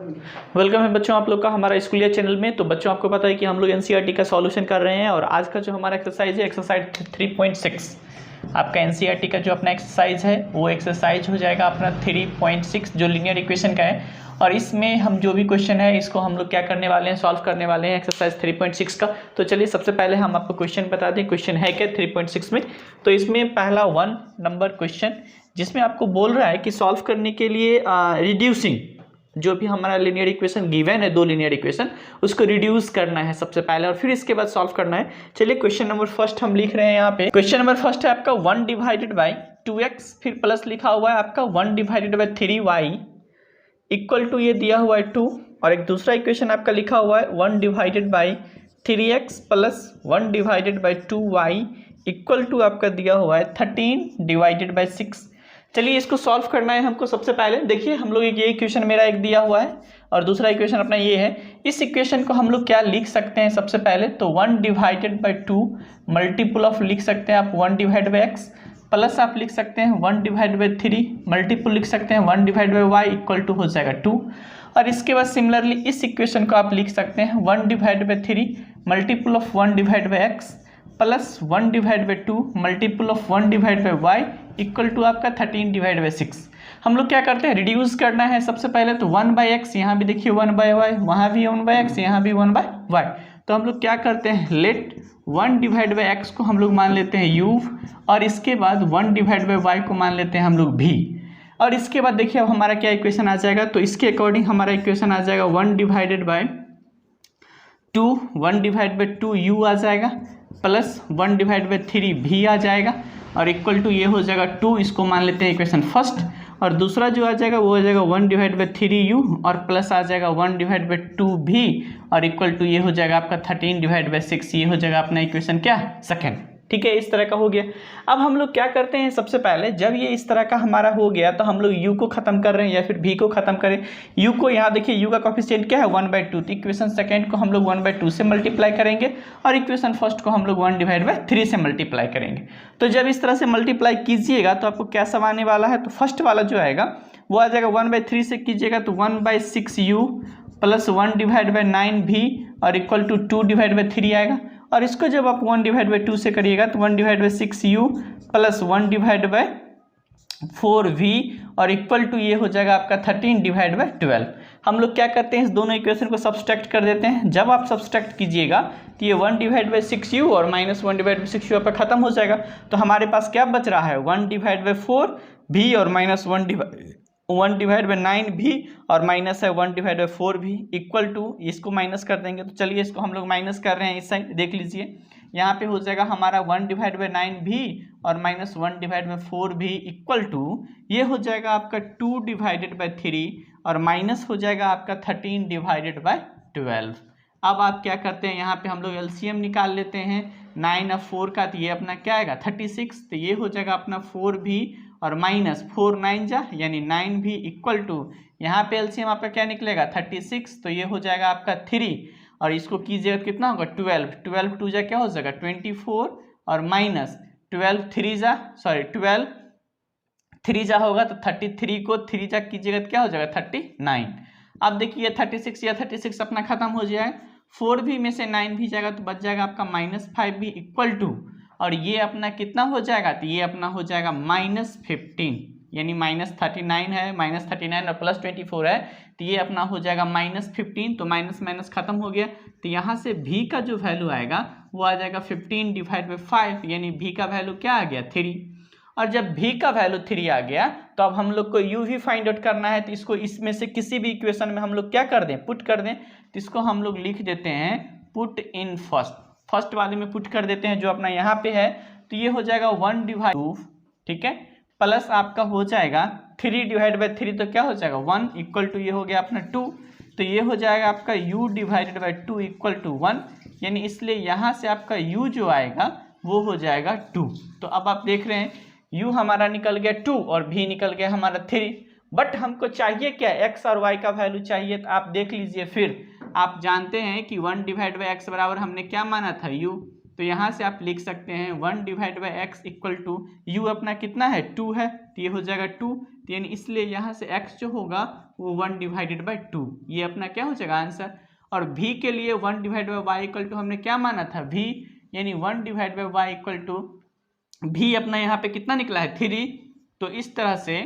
Welcome है बच्चों आप लोग का हमारा स्कूलिया चैनल में। तो बच्चों आपको पता है कि हम लोग एनसीईआरटी का सॉल्यूशन कर रहे हैं और आज का जो हमारा एक्सरसाइज है एक्सरसाइज 3.6 आपका एनसीईआरटी का जो अपना एक्सरसाइज है वो एक्सरसाइज हो जाएगा अपना 3.6 जो लीनियर इक्वेशन का है। और इसमें हम जो भी क्वेश्चन है इसको हम लोग क्या करने वाले हैं, सॉल्व करने वाले हैं एक्सरसाइज 3.6 का। तो चलिए सबसे पहले हम आपको क्वेश्चन बता दें, क्वेश्चन है क्या 3.6 में। तो इसमें पहला 1 नंबर क्वेश्चन जिसमें आपको बोल रहा है कि सॉल्व करने के लिए रिड्यूसिंग जो भी हमारा लीनियर इक्वेशन गिवन है, दो लीनियर इक्वेशन, उसको रिड्यूस करना है सबसे पहले और फिर इसके बाद सॉल्व करना है। चलिए क्वेश्चन नंबर फर्स्ट हम लिख रहे हैं यहाँ पे। क्वेश्चन नंबर फर्स्ट है आपका 1 डिवाइडेड बाई 2x, फिर प्लस लिखा हुआ है आपका 1 divided by 3y equal to ये दिया हुआ है 2, और एक दूसरा इक्वेशन आपका लिखा हुआ है 1 divided by 3x plus 1 divided by 2y equal to आपका दिया हुआ है 13 डिवाइडेड बाई 6। चलिए इसको सॉल्व करना है हमको। सबसे पहले देखिए हम लोग ये इक्वेशन मेरा एक दिया हुआ है और दूसरा इक्वेशन अपना ये है। इस इक्वेशन को हम लोग क्या लिख सकते हैं, सबसे पहले तो 1 डिवाइडेड बाई 2 मल्टीपल ऑफ लिख सकते हैं आप 1 डिवाइड बाई एक्स, प्लस आप लिख सकते हैं 1 डिवाइड बाई 3 मल्टीपल लिख सकते हैं 1 divide by Y equal to हो जाएगा 2। और इसके बाद सिमिलरली इस इक्वेशन को आप लिख सकते हैं 1 divide by 3 multiple of 1 divide by x plus 1 divide by 2 multiple of 1 divide by Y equal to आपका 13 डिवाइड बाई 6। हम लोग क्या करते हैं, रिड्यूस करना है सबसे पहले तो 1 बाई एक्स, यहाँ भी देखिए 1 बाई वाई, वहाँ भी 1 बाई एक्स, यहाँ भी 1 बाई वाई। तो हम लोग क्या करते हैं, लेट 1 डिवाइड बाई एक्स को हम लोग मान लेते हैं u और इसके बाद 1 डिवाइड बाई वाई को मान लेते हैं हम लोग v। और इसके बाद देखिए अब हमारा क्या इक्वेशन आ जाएगा, तो इसके अकॉर्डिंग हमारा इक्वेशन आ जाएगा 1 divided by 2 1 divide by 2 u आ जाएगा प्लस 1 डिवाइड बाई 3 v आ जाएगा और इक्वल टू ये हो जाएगा 2, इसको मान लेते हैं इक्वेशन फर्स्ट। और दूसरा जो आ जाएगा वो हो जाएगा 1 डिवाइड बाई 3u और प्लस आ जाएगा 1 डिवाइड बाई 2v और इक्वल टू ये हो जाएगा आपका 13 डिवाइड बाई 6। ये हो जाएगा अपना इक्वेशन क्या, सेकेंड। ठीक है, इस तरह का हो गया। अब हम लोग क्या करते हैं, सबसे पहले जब ये इस तरह का हमारा हो गया तो हम लोग u को खत्म कर रहे हैं या फिर v को खत्म करें। u को यहाँ देखिए u का कोफिशिएंट क्या है 1/2, तो इक्वेशन सेकेंड को हम लोग 1/2 से मल्टीप्लाई करेंगे और इक्वेशन फर्स्ट को हम लोग 1 डिवाइड बाई 3 से मल्टीप्लाई करेंगे। तो जब इस तरह से मल्टीप्लाई कीजिएगा तो आपको क्या सब आने वाला है, तो फर्स्ट वाला जो आएगा वो आ जाएगा 1/3 से कीजिएगा तो 1/6u plus 1 divide by 9v और इक्वल टू 2 डिवाइड बाई 3 आएगा। और इसको जब आप 1 डिवाइड बाई 2 से करिएगा तो 1 divide by 6u plus 1 divide by 4v और इक्वल टू ये हो जाएगा आपका 13 डिवाइड बाई 12। हम लोग क्या करते हैं, इस दोनों इक्वेशन को सब्सट्रैक्ट कर देते हैं। जब आप सब्सट्रैक्ट कीजिएगा तो ये 1 डिवाइड बाई 6u और माइनस 1 डिवाइड बाई 6u आपका खत्म हो जाएगा। तो हमारे पास क्या बच रहा है, 1 डिवाइड बाई 4v और माइनस 1 डिवाइड बाई 9v और माइनस है 1 divide by 4v equal to, इसको माइनस कर देंगे। तो चलिए इसको हम लोग माइनस कर रहे हैं इस साइड, देख लीजिए यहाँ पे हो जाएगा हमारा 1 डिवाइड बाई 9v और minus 1 divide by 4v equal to ये हो जाएगा आपका 2 डिवाइडेड बाई 3 और माइनस हो जाएगा आपका 13 डिवाइडेड बाई 12। अब आप क्या करते हैं, यहाँ पे हम लोग एलसीएम निकाल लेते हैं 9 और 4 का, तो ये अपना क्या आएगा 36, तो ये हो जाएगा अपना 4v और माइनस 4 9 जा यानी 9v इक्वल टू यहाँ पे एलसीएम आपका क्या निकलेगा 36, तो ये हो जाएगा आपका 3 और इसको कीजिएगा कितना होगा 12 2 जा क्या हो जाएगा 24 और माइनस 12 3 जा होगा तो 33 को 3 जा कीजिएगा तो क्या हो जाएगा 39। अब देखिए 36 या 36 अपना खत्म हो जाएगा, 4v में से 9v जाएगा तो बच जाएगा आपका माइनस 5v इक्वल टू और ये अपना कितना हो जाएगा, तो ये अपना हो जाएगा माइनस 15 यानी माइनस 39 है, माइनस 39 और प्लस 24 है तो ये अपना हो जाएगा माइनस 15। तो माइनस माइनस खत्म हो गया, तो यहाँ से v का जो वैल्यू आएगा वो आ जाएगा 15 डिवाइड बाई 5 यानी v का वैल्यू क्या आ गया 3। और जब v का वैल्यू 3 आ गया तो अब हम लोग को u भी फाइंड आउट करना है। तो इसको इसमें से किसी भी इक्वेशन में हम लोग क्या कर दें, पुट कर दें। तो इसको हम लोग लिख देते हैं पुट इन फर्स्ट वाले में पुट कर देते हैं जो अपना यहाँ पे है। तो ये हो जाएगा 1 डिवाइड 2, ठीक है, प्लस आपका हो जाएगा 3 डिवाइड बाई 3 तो क्या हो जाएगा 1 इक्वल टू ये हो गया अपना 2, तो ये हो जाएगा आपका u divided by 2 equal to 1 यानी इसलिए यहाँ से आपका u जो आएगा वो हो जाएगा 2। तो अब आप देख रहे हैं u हमारा निकल गया 2 और v निकल गया हमारा 3, बट हमको चाहिए क्या, x और y का वैल्यू चाहिए। तो आप देख लीजिए, फिर आप जानते हैं कि 1 डिवाइड बाई एक्स बराबर हमने क्या माना था u, तो यहाँ से आप लिख सकते हैं 1 divide by x equal to u अपना कितना है 2 है, तो ये हो जाएगा 2, तो यानी इसलिए यहाँ से x जो होगा वो 1 डिवाइडेड बाई 2, ये अपना क्या हो जाएगा आंसर। और v के लिए 1 divide by Y equal to हमने क्या माना था v, यानी 1 divide by Y equal to v अपना यहाँ पे कितना निकला है 3, तो इस तरह से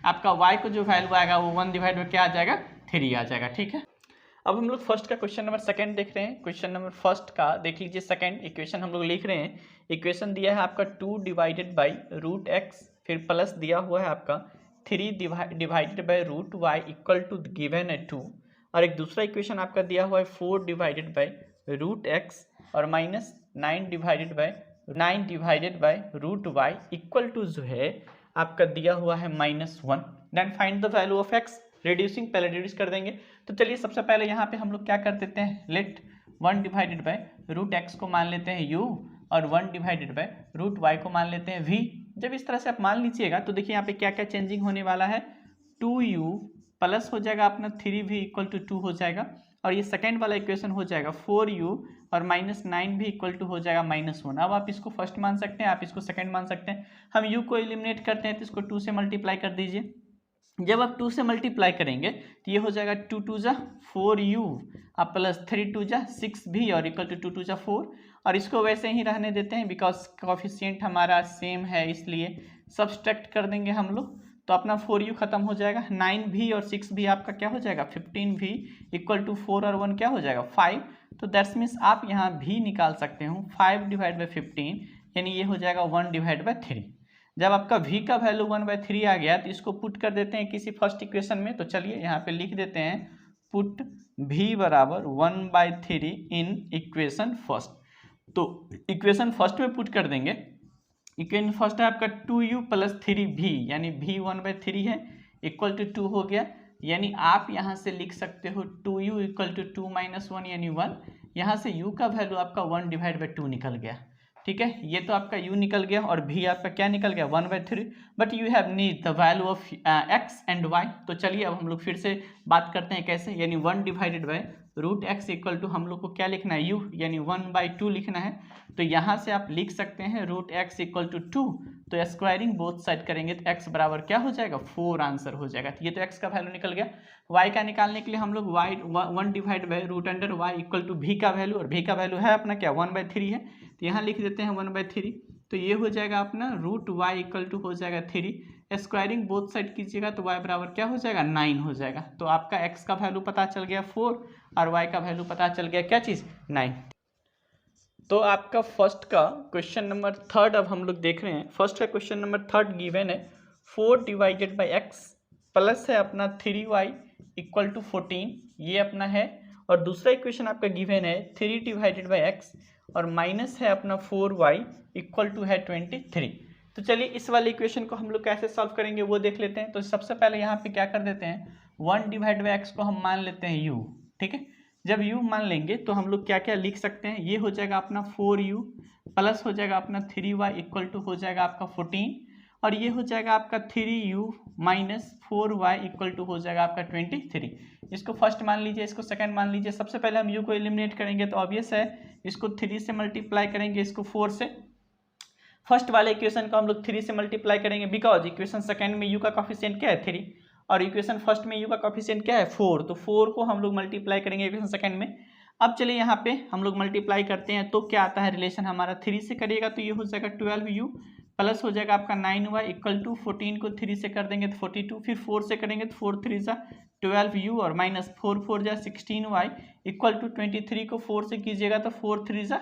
आपका y को जो वैल्यू आएगा वो 1 डिवाइड बाई क्या आ जाएगा 3 आ जाएगा। ठीक है, अब हम लोग फर्स्ट का क्वेश्चन नंबर सेकंड देख रहे हैं। क्वेश्चन नंबर फर्स्ट का देख लीजिए, सेकंड इक्वेशन हम लोग लिख रहे हैं। इक्वेशन दिया है आपका 2 डिवाइडेड बाई रूट एक्स, फिर प्लस दिया हुआ है आपका 3 divided by root y equal to given है 2, और एक दूसरा इक्वेशन आपका दिया हुआ है 4 डिवाइडेड बाई रूट एक्स और minus 9 divided by root y equal to जो है आपका दिया हुआ है -1। Then find the value of x, reducing पहले रिड्यूस कर देंगे। तो चलिए सबसे पहले यहाँ पे हम लोग क्या कर देते हैं, let 1 divided by root x को मान लेते हैं u और 1 डिवाइडेड बाई रूट वाई को मान लेते हैं v। जब इस तरह से आप मान लीजिएगा तो देखिए यहाँ पे क्या क्या चेंजिंग होने वाला है, 2u प्लस हो जाएगा अपना 3v इक्वल टू 2 हो जाएगा, और ये सेकेंड वाला इक्वेशन हो जाएगा 4u और -9 भी इक्वल टू हो जाएगा -1। अब आप इसको फर्स्ट मान सकते हैं, आप इसको सेकेंड मान सकते हैं। हम u को एलिमिनेट करते हैं तो इसको 2 से मल्टीप्लाई कर दीजिए। जब आप 2 से मल्टीप्लाई करेंगे तो ये हो जाएगा 2 2 जा 4u अब प्लस 3 2 जा 6v और इक्वल टू 2 2 जा 4, और इसको वैसे ही रहने देते हैं बिकॉज कोफिशिएंट हमारा सेम है, इसलिए सब्सट्रैक्ट कर देंगे हम लोग। तो अपना 4u खत्म हो जाएगा, 9v और 6v आपका क्या हो जाएगा 15v इक्वल टू 4 और 1 क्या हो जाएगा 5। तो दैट्स मीन्स आप यहाँ v निकाल सकते हो 5 डिवाइड बाई 15, यानी ये हो जाएगा 1 डिवाइड बाई 3। जब आपका v का वैल्यू 1/3 आ गया तो इसको पुट कर देते हैं किसी फर्स्ट इक्वेशन में। तो चलिए यहाँ पे लिख देते हैं पुट v बराबर 1/3 इन इक्वेशन फर्स्ट। तो इक्वेशन फर्स्ट में पुट कर देंगे। इक्वेशन फर्स्ट है आपका 2u प्लस 3v, यानी v 1/3 है इक्वल टू 2 हो गया, यानी आप यहाँ से लिख सकते हो 2u इक्वल टू 2 - 1 यानी 1। यहाँ से u का वैल्यू आपका 1 डिवाइड बाई 2 निकल गया। ठीक है, ये तो आपका u निकल गया और v आपका क्या निकल गया 1/3, but you have need the value of x and y। तो चलिए अब हम लोग फिर से बात करते हैं कैसे, यानी 1 divided by root x equal to हम लोग को क्या लिखना है u, यानी 1/2 लिखना है। तो यहाँ से आप लिख सकते हैं रूट एक्स इक्वल टू 2, तो स्क्वायरिंग बोथ साइड करेंगे तो x बराबर क्या हो जाएगा 4 आंसर हो जाएगा। तो ये तो x का वैल्यू निकल गया। y का निकालने के लिए हम लोग y 1 divide by root under y equal to v का वैल्यू, और v का वैल्यू है अपना क्या 1/3 है, तो यहाँ लिख देते हैं 1/3। तो ये हो जाएगा अपना रूट y इक्वल टू हो जाएगा 3, स्क्वायरिंग बोथ साइड कीजिएगा तो y बराबर क्या हो जाएगा 9 हो जाएगा। तो आपका x का वैल्यू पता चल गया 4 और y का वैल्यू पता चल गया क्या चीज़ 9। तो आपका फर्स्ट का क्वेश्चन नंबर थर्ड अब हम लोग देख रहे हैं। फर्स्ट का क्वेश्चन नंबर थर्ड गिवन है 4 डिवाइडेड बाई एक्स प्लस है अपना 3y इक्वल टू 14, ये अपना है, और दूसरा इक्वेशन आपका गिवन है 3 डिवाइडेड बाई एक्स और माइनस है अपना 4y इक्वल टू है 23। तो चलिए इस वाले इक्वेशन को हम लोग कैसे सॉल्व करेंगे वो देख लेते हैं। तो सबसे पहले यहाँ पे क्या कर देते हैं 1 डिवाइड बाई एक्स को हम मान लेते हैं u। ठीक है, जब u मान लेंगे तो हम लोग क्या क्या लिख सकते हैं, ये हो जाएगा अपना 4u प्लस हो जाएगा अपना 3y इक्वल टू हो जाएगा आपका 14, और ये हो जाएगा आपका 3u minus 4y equal to हो जाएगा आपका 23। इसको फर्स्ट मान लीजिए, इसको सेकंड मान लीजिए। सबसे पहले हम u को एलिमिनेट करेंगे तो ऑब्वियस है इसको 3 से मल्टीप्लाई करेंगे, इसको 4 से। फर्स्ट वाले इक्वेशन को हम लोग 3 से मल्टीप्लाई करेंगे बिकॉज इक्वेशन सेकंड में u का कोफिशिएंट क्या है 3 और इक्वेशन फर्स्ट में u का कोफिशिएंट क्या है 4, तो 4 को हम लोग मल्टीप्लाई करेंगे इक्वेशन सेकंड में। अब चलिए यहाँ पे हम लोग मल्टीप्लाई करते हैं तो क्या आता है रिलेशन हमारा 3 से करिएगा तो ये हो जाएगा 12u प्लस हो जाएगा आपका 9y इक्वल टू 14 को 3 से कर देंगे तो 42, फिर 4 से करेंगे तो 4 3 जा 12u और माइनस 4 4 जा 16y इक्वल टू 23 को 4 से कीजिएगा तो 4 3 जा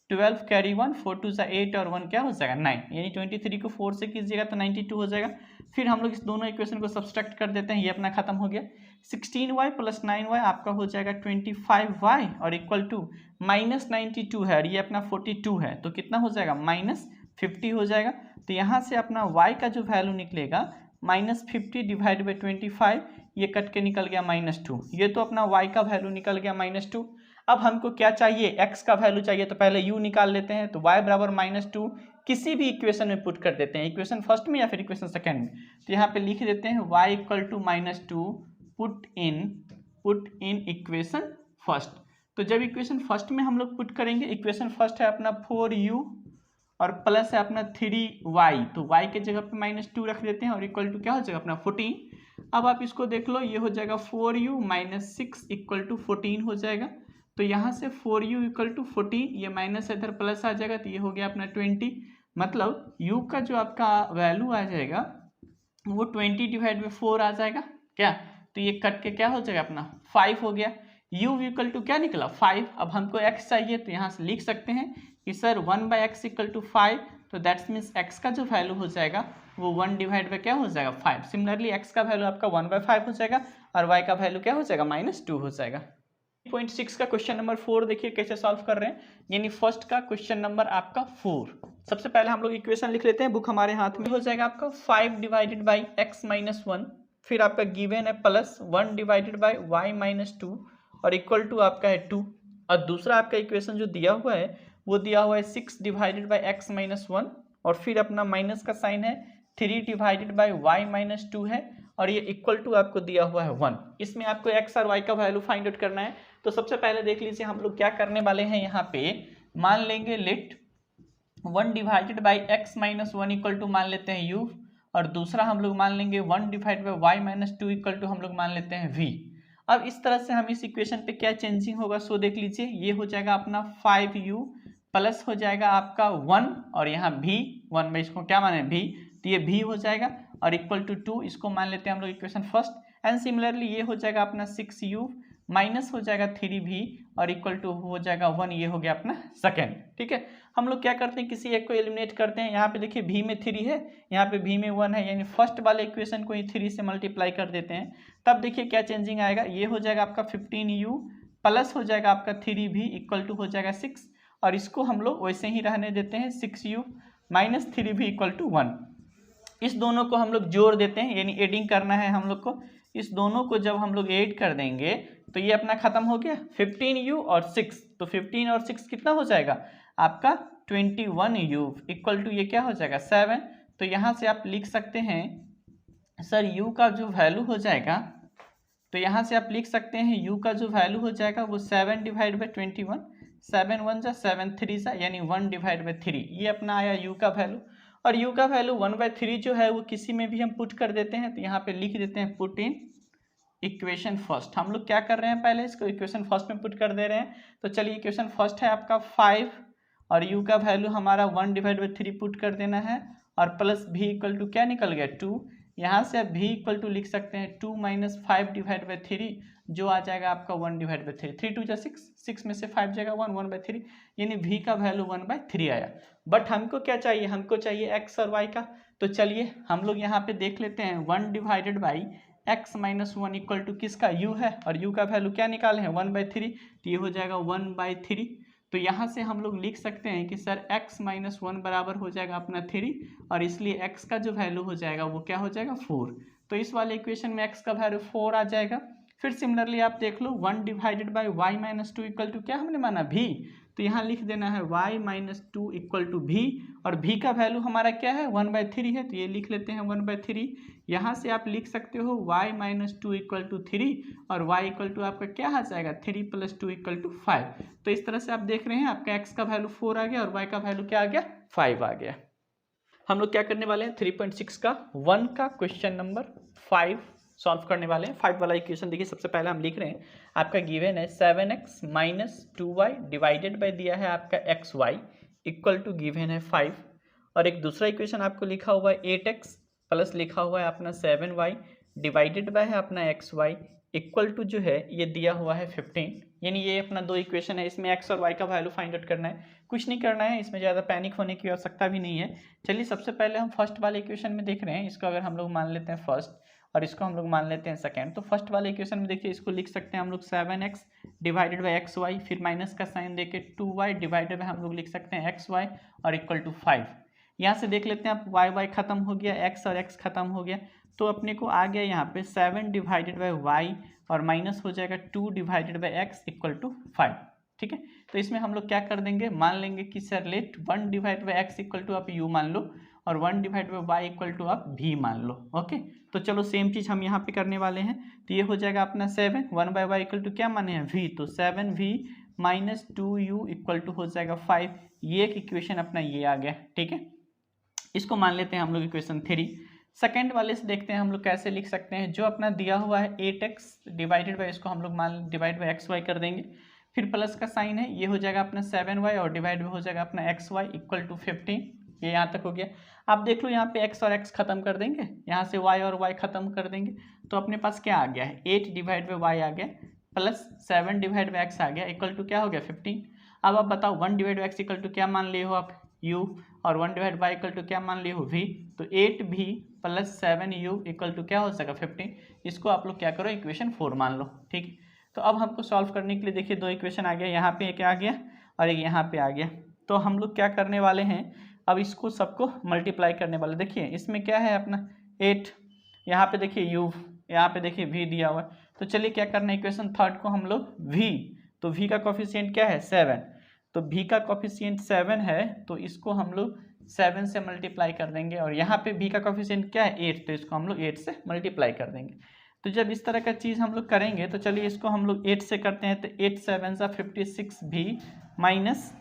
12 कैरी 1 4 2 जा 8 और 1 क्या हो जाएगा 9, यानी 23 को 4 से कीजिएगा तो 92 हो जाएगा। फिर हम लोग इस दोनों इक्वेशन को सब्सट्रैक्ट कर देते हैं, ये अपना खत्म हो गया। 16y प्लस 9y आपका हो जाएगा 25y और इक्वल टू माइनस 92 है और ये अपना 42 है, तो कितना हो जाएगा माइनस 50 हो जाएगा। तो यहाँ से अपना y का जो वैल्यू निकलेगा -50 डिवाइड बाई 25, ये कट के निकल गया -2, ये तो अपना y का वैल्यू निकल गया -2। अब हमको क्या चाहिए x का वैल्यू चाहिए, तो पहले u निकाल लेते हैं। तो y बराबर -2 किसी भी इक्वेशन में पुट कर देते हैं, इक्वेशन फर्स्ट में या फिर इक्वेशन सेकंड में। तो यहाँ पे लिख देते हैं y equal to -2 put in equation first. तो जब इक्वेशन फर्स्ट में हम लोग पुट करेंगे, इक्वेशन फर्स्ट है अपना 4u और प्लस है अपना 3y, तो y के जगह पे -2 रख देते हैं और इक्वल टू क्या हो जाएगा अपना 14। अब आप इसको देख लो, ये हो जाएगा 4u - 6 = 14 हो जाएगा। तो यहाँ से 4u = 14, ये माइनस इधर प्लस आ जाएगा, तो ये हो गया अपना 20। मतलब u का जो आपका वैल्यू आ जाएगा वो 20/4 आ जाएगा क्या। तो ये कट के क्या हो जाएगा अपना 5 हो गया। u = क्या निकला 5। अब हमको x चाहिए, तो यहाँ से लिख सकते हैं कि सर 1/x = 5, तो दैट्स मीन्स x का जो वैल्यू हो जाएगा वो 1/ क्या हो जाएगा 5। सिमिलरली x का वैल्यू आपका 1/5 हो जाएगा और y का वैल्यू क्या हो जाएगा -2 हो जाएगा। 3.6 का क्वेश्चन नंबर 4 देखिए कैसे सॉल्व कर रहे हैं, यानी फर्स्ट का क्वेश्चन नंबर आपका 4। सबसे पहले हम लोग इक्वेशन लिख लेते हैं, बुक हमारे हाथ में हो जाएगा आपका 5/x - 1, फिर आपका गिवन है प्लस 1/y - 2 और इक्वल टू आपका है 2। और दूसरा आपका इक्वेशन जो दिया हुआ है वो दिया हुआ है 6/x - 1 और फिर अपना माइनस का साइन है 3/y - 2 है और ये इक्वल टू आपको दिया हुआ है 1। इसमें आपको x और y का वैल्यू फाइंड आउट करना है। तो सबसे पहले देख लीजिए हम लोग क्या करने वाले हैं, यहाँ पे मान लेंगे लेट 1/x - 1 इक्वल टू मान लेते हैं u और दूसरा हम लोग मान लेंगे 1/y - 2 इक्वल टू हम लोग मान लेते हैं v। अब इस तरह से हम इस इक्वेशन पे क्या चेंजिंग होगा सो देख लीजिए, ये हो जाएगा अपना 5u प्लस हो जाएगा आपका 1 और यहाँ v 1 में इसको क्या माने v, तो ये v हो जाएगा और इक्वल टू 2, इसको मान लेते हैं हम लोग इक्वेशन फर्स्ट। एंड सिमिलरली ये हो जाएगा अपना 6u माइनस हो जाएगा 3v और इक्वल टू हो जाएगा 1, ये हो गया अपना सेकेंड। ठीक है, हम लोग क्या करते हैं किसी एक को एलिमिनेट करते हैं। यहाँ पे देखिए v में 3 है, यहाँ पे v में 1 है, यानी फर्स्ट वाले इक्वेशन को ही 3 से मल्टीप्लाई कर देते हैं। तब देखिए क्या चेंजिंग आएगा, ये हो जाएगा आपका 15u प्लस हो जाएगा आपका 3v इक्वल टू हो जाएगा 6 और इसको हम लोग वैसे ही रहने देते हैं 6u minus 3v equal to 1। इस दोनों को हम लोग जोड़ देते हैं, यानी एडिंग करना है हम लोग को। इस दोनों को जब हम लोग ऐड कर देंगे तो ये अपना खत्म हो गया 15u और 6, तो 15 और 6 कितना हो जाएगा आपका 21u इक्वल टू ये क्या हो जाएगा 7। तो यहाँ से आप लिख सकते हैं सर u का जो वैल्यू हो जाएगा, तो यहाँ से आप लिख सकते हैं u का जो वैल्यू हो जाएगा वो 7/21, 7 1 जा 7 3 जा यानी 1/3, ये अपना आया u का वैल्यू। और u का वैल्यू 1/3 जो है वो किसी में भी हम पुट कर देते हैं, तो यहाँ पे लिख देते हैं पुट इन इक्वेशन फर्स्ट। हम लोग क्या कर रहे हैं पहले इसको इक्वेशन फर्स्ट में पुट कर दे रहे हैं। तो चलिए इक्वेशन फर्स्ट है आपका 5 और u का वैल्यू हमारा 1/3 पुट कर देना है और प्लस v इक्वल टू क्या निकल गया 2। यहाँ से आप v इक्वल टू लिख सकते हैं 2 - 5/3 जो आ जाएगा आपका 1/3, 3 2 जा 6, 6 में से 5 जाएगा 1/3, यानी v का वैल्यू 1/3 आया। बट हमको क्या चाहिए, हमको चाहिए x और y का। तो चलिए हम लोग यहाँ पे देख लेते हैं 1/x - 1 इक्वल टू किसका u है और u का वैल्यू क्या निकाले हैं 1/3, तो ये हो जाएगा 1/3। तो यहाँ से हम लोग लिख सकते हैं कि सर x - 1 बराबर हो जाएगा अपना 3 और इसलिए x का जो वैल्यू हो जाएगा वो क्या हो जाएगा 4। तो इस वाले इक्वेशन में x का वैल्यू 4 आ जाएगा। फिर सिमिलरली आप देख लो 1/y - 2 इक्वल टू क्या हमने माना v, तो यहाँ लिख देना है y - 2 इक्वल टू v और v का वैल्यू हमारा क्या है 1/3 है, तो ये लिख लेते हैं 1/3। यहाँ से आप लिख सकते हो y - 2 इक्वल टू 3 और y इक्वल टू आपका क्या आ जाएगा 3 + 2 इक्वल टू 5। तो इस तरह से आप देख रहे हैं आपका x का वैल्यू 4 आ गया और y का वैल्यू क्या आ गया 5 आ गया। हम लोग क्या करने वाले हैं 3.6 का 1 का क्वेश्चन नंबर 5 सॉल्व करने वाले हैं। 5 वाला इक्वेशन देखिए, सबसे पहले हम लिख रहे हैं आपका गिवन है 7x - 2y डिवाइडेड बाय दिया है आपका xy इक्वल टू गिवन है 5 और एक दूसरा इक्वेशन आपको लिखा हुआ है 8x प्लस लिखा हुआ है अपना 7y डिवाइडेड बाय है अपना xy इक्वल टू जो है ये दिया हुआ है 15, यानी ये अपना दो इक्वेशन है। इसमें x और y का वैल्यू फाइंड आउट करना है, कुछ नहीं करना है, इसमें ज़्यादा पैनिक होने की आवश्यकता भी नहीं है। चलिए सबसे पहले हम फर्स्ट वाले इक्वेशन में देख रहे हैं, इसको अगर हम लोग मान लेते हैं फर्स्ट और इसको हम लोग मान लेते हैं सेकेंड। तो फर्स्ट वाले इक्वेशन में देखिए इसको लिख सकते हैं हम लोग 7x डिवाइडेड बाई xy, फिर माइनस का साइन देके 2y डिवाइडेड बाई हम लोग लिख सकते हैं xy और इक्वल टू 5। यहाँ से देख लेते हैं आप y खत्म हो गया, x और x खत्म हो गया, तो अपने को आ गया यहाँ पे 7 डिवाइडेड बाई y और माइनस हो जाएगा 2 divided by x equal to 5। ठीक है, तो इसमें हम लोग क्या कर देंगे, मान लेंगे कि sir let 1 divide by x equal to आप u मान लो और 1 divide by y equal to आप v मान लो। ओके, तो चलो सेम चीज़ हम यहाँ पे करने वाले हैं। तो ये हो जाएगा अपना 7 1 बाई वाई इक्वल टू क्या माने हैं v, तो 7v -2u इक्वल टू हो जाएगा 5। ये एक इक्वेशन अपना ये आ गया, ठीक है। इसको मान लेते हैं हम लोग इक्वेशन 3। सेकेंड वाले से देखते हैं हम लोग कैसे लिख सकते हैं। जो अपना दिया हुआ है 8x डिवाइडेड बाई, इसको हम लोग मान डिवाइड बाई xy कर देंगे, फिर प्लस का साइन है, ये हो जाएगा अपना 7y और डिवाइड हो जाएगा अपना xy इक्वल टू 15। ये यहाँ तक हो गया। आप देख लो यहाँ पे x और x खत्म कर देंगे, यहाँ से y और y खत्म कर देंगे, तो अपने पास क्या आ गया है 8 डिवाइड बाई y आ गया प्लस 7 डिवाइड बाई x आ गया इक्वल टू क्या हो गया 15। अब आप बताओ 1 divide by x equal to क्या मान लिए हो आप u, और 1 डिवाइड बाई इक्वल टू क्या मान लिए हो v, तो 8v plus 7u equal to क्या हो जाएगा 15। इसको आप लोग क्या करो इक्वेशन 4 मान लो, ठीक है। तो अब हमको सॉल्व करने के लिए देखिए दो इक्वेशन आ गया, यहाँ पे एक आ गया और एक यहाँ पे आ गया। तो हम लोग क्या करने वाले हैं, अब इसको सबको मल्टीप्लाई करने वाले। देखिए इसमें क्या है अपना 8, यहाँ पे देखिए u, यहाँ पे देखिए v दिया हुआ है। तो चलिए क्या करना है, इक्वेशन थर्ड को हम लोग v, तो v का कोफिशिएंट क्या है 7, तो v का कोफिशिएंट 7 है, तो इसको हम लोग 7 से मल्टीप्लाई कर देंगे, और यहाँ पे v का कोफिशिएंट क्या है 8, तो इसको हम लोग 8 से मल्टीप्लाई कर देंगे। तो जब इस तरह का चीज़ हम लोग करेंगे तो चलिए इसको हम लोग 8 से करते हैं, तो 8 7 सा 56v माइनस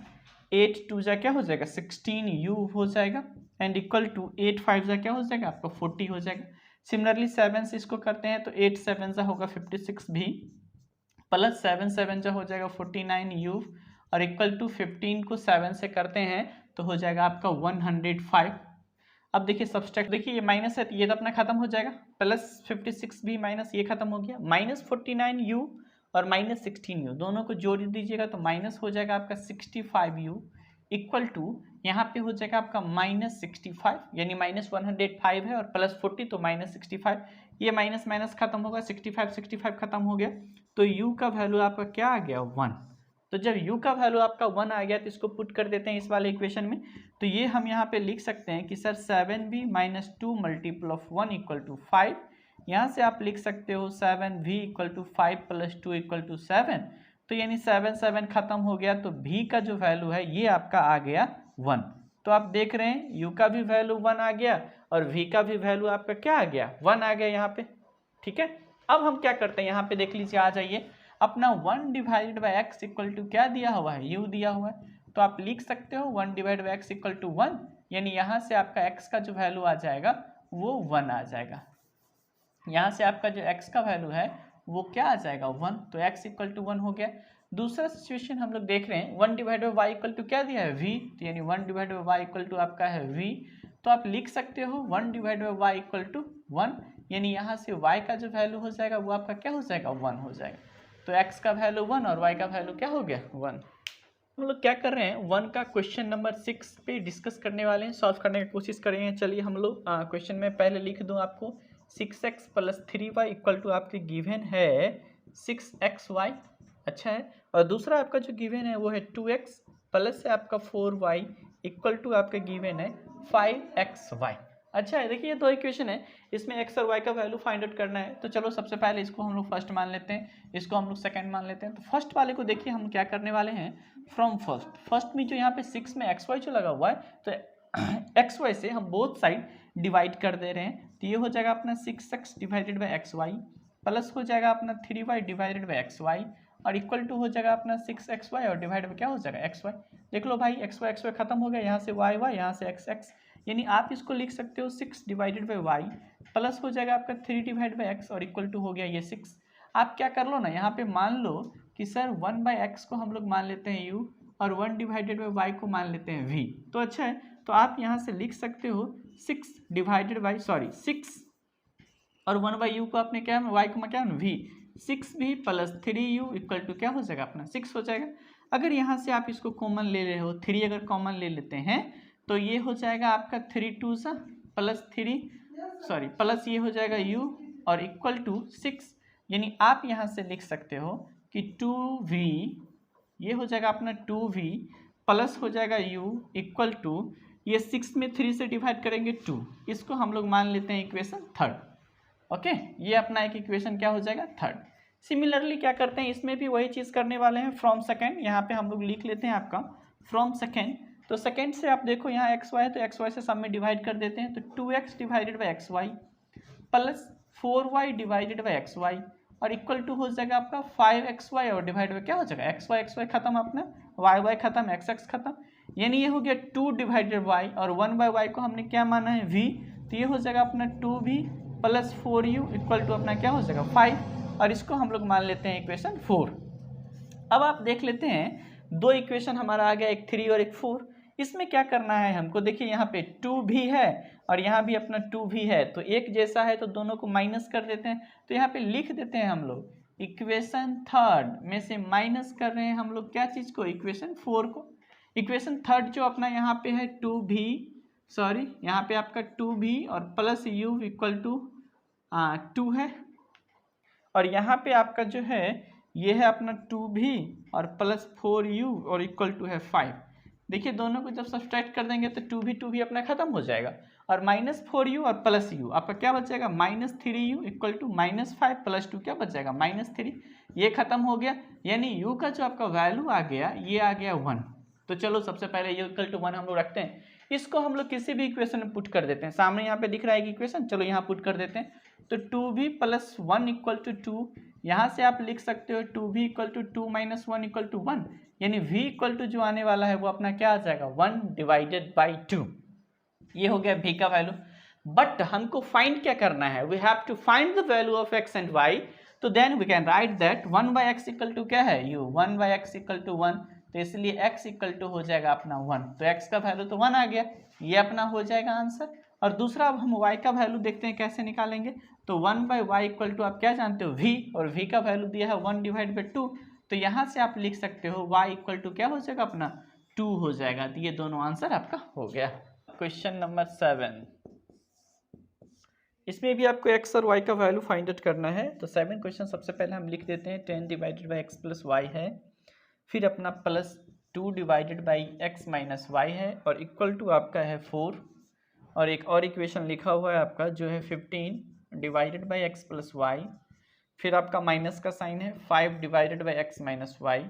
8 2 जा क्या हो जाएगा 16u हो जाएगा, एंड इक्वल टू 8 5 जा क्या हो जाएगा आपका 40 हो जाएगा। सिमिलरली 7 से इसको करते हैं तो 8 7 जा होगा 56v प्लस 7 7 जा हो जाएगा 49u, और इक्वल टू 15 को 7 से करते हैं तो हो जाएगा आपका 105। अब देखिए सब्सट्रैक्ट, देखिए ये माइनस है तो ये तो अपना खत्म हो जाएगा, प्लस 56v माइनस ये खत्म हो गया, माइनस 49u और माइनस 16u दोनों को जोड़ दीजिएगा तो माइनस हो जाएगा आपका 65u इक्वल टू यहाँ पे हो जाएगा आपका माइनस 65, यानी माइनस 105 है और प्लस 40 तो माइनस 65। ये माइनस माइनस खत्म होगा, 65 खत्म हो गया, तो u का वैल्यू आपका क्या आ गया 1। तो जब u का वैल्यू आपका 1 आ गया तो इसको पुट कर देते हैं इस वाले इक्वेशन में। तो ये हम यहाँ पे लिख सकते हैं कि sir 7v minus 2 multiple of 1 equal to 5। यहाँ से आप लिख सकते हो 7v equal to 5 plus 2 equal to 7, तो यानी 7 7 खत्म हो गया, तो v का जो वैल्यू है ये आपका आ गया 1। तो आप देख रहे हैं u का भी वैल्यू 1 आ गया और v का भी वैल्यू आपका क्या आ गया 1 आ गया यहाँ पे, ठीक है। अब हम क्या करते हैं, यहाँ पे देख लीजिए, आ जाइए, अपना 1 divided by x equal to क्या दिया हुआ है u दिया हुआ है, तो आप लिख सकते हो 1 divide by x equal to 1, यानी यहाँ से आपका x का जो वैल्यू आ जाएगा वो 1 आ जाएगा। यहाँ से आपका जो x का वैल्यू है वो क्या आ जाएगा 1, तो x इक्वल टू 1 हो गया। दूसरा सिचुएशन हम लोग देख रहे हैं 1 divide by Y equal to क्या दिया है v, तो यानी 1 divide by Y equal to आपका है v, तो आप लिख सकते हो 1 divide by Y equal to 1, यानी यहाँ से y का जो वैल्यू हो जाएगा वो आपका क्या हो जाएगा 1 हो जाएगा। तो x का वैल्यू 1 और y का वैल्यू क्या हो गया 1। हम लोग क्या कर रहे हैं 1 का क्वेश्चन नंबर 6 पे डिस्कस करने वाले हैं, सॉल्व करने की कोशिश करेंगे। चलिए हम लोग क्वेश्चन में पहले लिख दूं आपको 6x plus 3y equal to आपके गिवन है 6xy, अच्छा है, और दूसरा आपका जो गिवन है वो है 2x प्लस है आपका 4y इक्वल टू आपका गिवन है 5xy। अच्छा है, देखिए ये दो इक्वेशन है, इसमें x और y का वैल्यू फाइंड आउट करना है। तो चलो सबसे पहले इसको हम लोग फर्स्ट मान लेते हैं, इसको हम लोग सेकंड मान लेते हैं। तो फर्स्ट वाले को देखिए हम क्या करने वाले हैं, फ्रॉम फर्स्ट में जो यहाँ पे 6 में xy जो लगा हुआ है, तो xy से हम बोथ साइड डिवाइड कर दे रहे हैं, तो ये हो जाएगा अपना 6x divided by xy plus हो जाएगा अपना 3y डिवाइडेड बाई xy और इक्वल टू हो जाएगा अपना 6xy और डिवाइड बाई क्या हो जाएगा xy। देख लो भाई xy खत्म हो गया, यहाँ से y यहाँ से x, यानी आप इसको लिख सकते हो 6 डिवाइडेड बाई वाई प्लस हो जाएगा आपका 3 डिवाइड बाई एक्स और इक्वल टू हो गया ये 6। आप क्या कर लो ना, यहाँ पे मान लो कि सर 1 बाई एक्स को हम लोग मान लेते हैं u और 1 डिवाइडेड बाई वाई को मान लेते हैं v। तो अच्छा है, तो आप यहाँ से लिख सकते हो 6 डिवाइडेड बाई 6 और 1 बाई u को आपने क्या y को क्या v, 6v plus 3u equal to क्या हो जाएगा अपना 6 हो जाएगा। अगर यहाँ से आप इसको कॉमन ले रहे हो, 3 अगर कॉमन ले लेते हैं तो ये हो जाएगा आपका 3 2 सा प्लस 3 प्लस ये हो जाएगा u और इक्वल टू 6, यानी आप यहाँ से लिख सकते हो कि 2v, ये हो जाएगा अपना 2v प्लस हो जाएगा u इक्वल टू ये 6 में 3 से डिवाइड करेंगे 2, इसको हम लोग मान लेते हैं इक्वेशन थर्ड। ओके, ये अपना एक इक्वेशन क्या हो जाएगा थर्ड। सिमिलरली क्या करते हैं, इसमें भी वही चीज़ करने वाले हैं, फ्रॉम सेकेंड यहाँ पे हम लोग लिख लेते हैं आपका फ्रॉम सेकेंड। तो सेकेंड से आप देखो यहाँ xy है तो xy से सब में डिवाइड कर देते हैं, तो 2x divided by xy plus 4y divided by xy और इक्वल टू हो जाएगा आपका 5xy और डिवाइड बाई क्या हो जाएगा xy खत्म, अपना y खत्म, x खत्म, यानी ये हो गया 2 डिवाइडेड y और 1/y को हमने क्या माना है v, तो ये हो जाएगा अपना 2v plus 4u equal to अपना क्या हो जाएगा 5, और इसको हम लोग मान लेते हैं इक्वेशन 4। अब आप देख लेते हैं दो इक्वेशन हमारा आ गया, एक 3 और एक 4। इसमें क्या करना है हमको, देखिए यहाँ पे 2 भी है और यहाँ भी अपना 2 भी है, तो एक जैसा है तो दोनों को माइनस कर देते हैं। तो यहाँ पे लिख देते हैं हम लोग इक्वेशन थर्ड में से माइनस कर रहे हैं हम लोग क्या चीज़ को, इक्वेशन 4 को। इक्वेशन थर्ड जो अपना यहाँ पे है 2v, सॉरी यहाँ पे आपका 2v और प्लस u इक्वल टू 2 है, और यहाँ पे आपका जो है ये है अपना 2v और प्लस 4u और इक्वल टू है 5। देखिए दोनों को जब सब्सट्रैक्ट कर देंगे तो 2v अपना खत्म हो जाएगा, और माइनस 4u और प्लस u आपका क्या बचेगा minus 3u equal to minus 5 plus 2 क्या बच जाएगा -3, ये खत्म हो गया। यानी u का जो आपका वैल्यू आ गया ये आ गया 1। तो चलो सबसे पहले ये इक्वल टू 1 हम लोग रखते हैं, इसको हम लोग किसी भी इक्वेशन में पुट कर देते हैं। सामने यहाँ पे दिख रहा है कि इक्वेशन, चलो यहाँ पुट कर देते हैं। तो 2v प्लस 1 इक्वल टू 2, यहाँ से आप लिख सकते हो 2v equal to 2 minus 1 equal to 1, यानी v इक्वल टू जो आने वाला है वो अपना क्या आ जाएगा 1 डिवाइडेड बाई 2। ये हो गया v का वैल्यू। बट हमको फाइंड क्या करना है, we have to find the value of x and y, तो then we can write that 1/x equal to क्या है u, 1/x इक्वल टू 1, तो इसलिए x इक्वल टू हो जाएगा अपना 1, तो x का वैल्यू तो 1 आ गया, ये अपना हो जाएगा आंसर। और दूसरा अब हम y का वैल्यू देखते हैं कैसे निकालेंगे, तो 1/y इक्वल टू आप क्या जानते हो v, और v का वैल्यू दिया है 1 डिवाइड बाई 2, तो यहाँ से आप लिख सकते हो y इक्वल टू क्या हो जाएगा अपना 2 हो जाएगा। तो ये दोनों आंसर आपका हो गया। क्वेश्चन नंबर 7, इसमें भी आपको x और y का वैल्यू फाइंड आउट करना है। तो 7 क्वेश्चन सबसे पहले हम लिख देते हैं 10 divided by x plus y है, फिर अपना plus 2 divided by x minus y है, और इक्वल टू आपका है 4, और एक और इक्वेशन लिखा हुआ है आपका जो है 15 divided by x plus y, फिर आपका माइनस का साइन है 5 divided by x minus y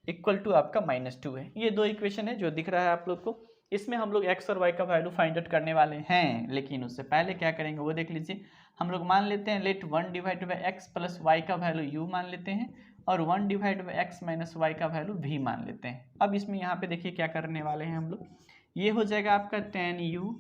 equal to आपका -2 है। ये दो इक्वेशन है जो दिख रहा है आप लोग को। इसमें हम लोग x और y का वैल्यू फाइंड आउट करने वाले हैं, लेकिन उससे पहले क्या करेंगे वो देख लीजिए। हम लोग मान लेते हैं let 1 divided by x plus y का वैल्यू u मान लेते हैं, और 1 divided by x minus y का वैल्यू v मान लेते हैं। अब इसमें यहाँ पे देखिए क्या करने वाले हैं हम लोग, ये हो जाएगा आपका 10u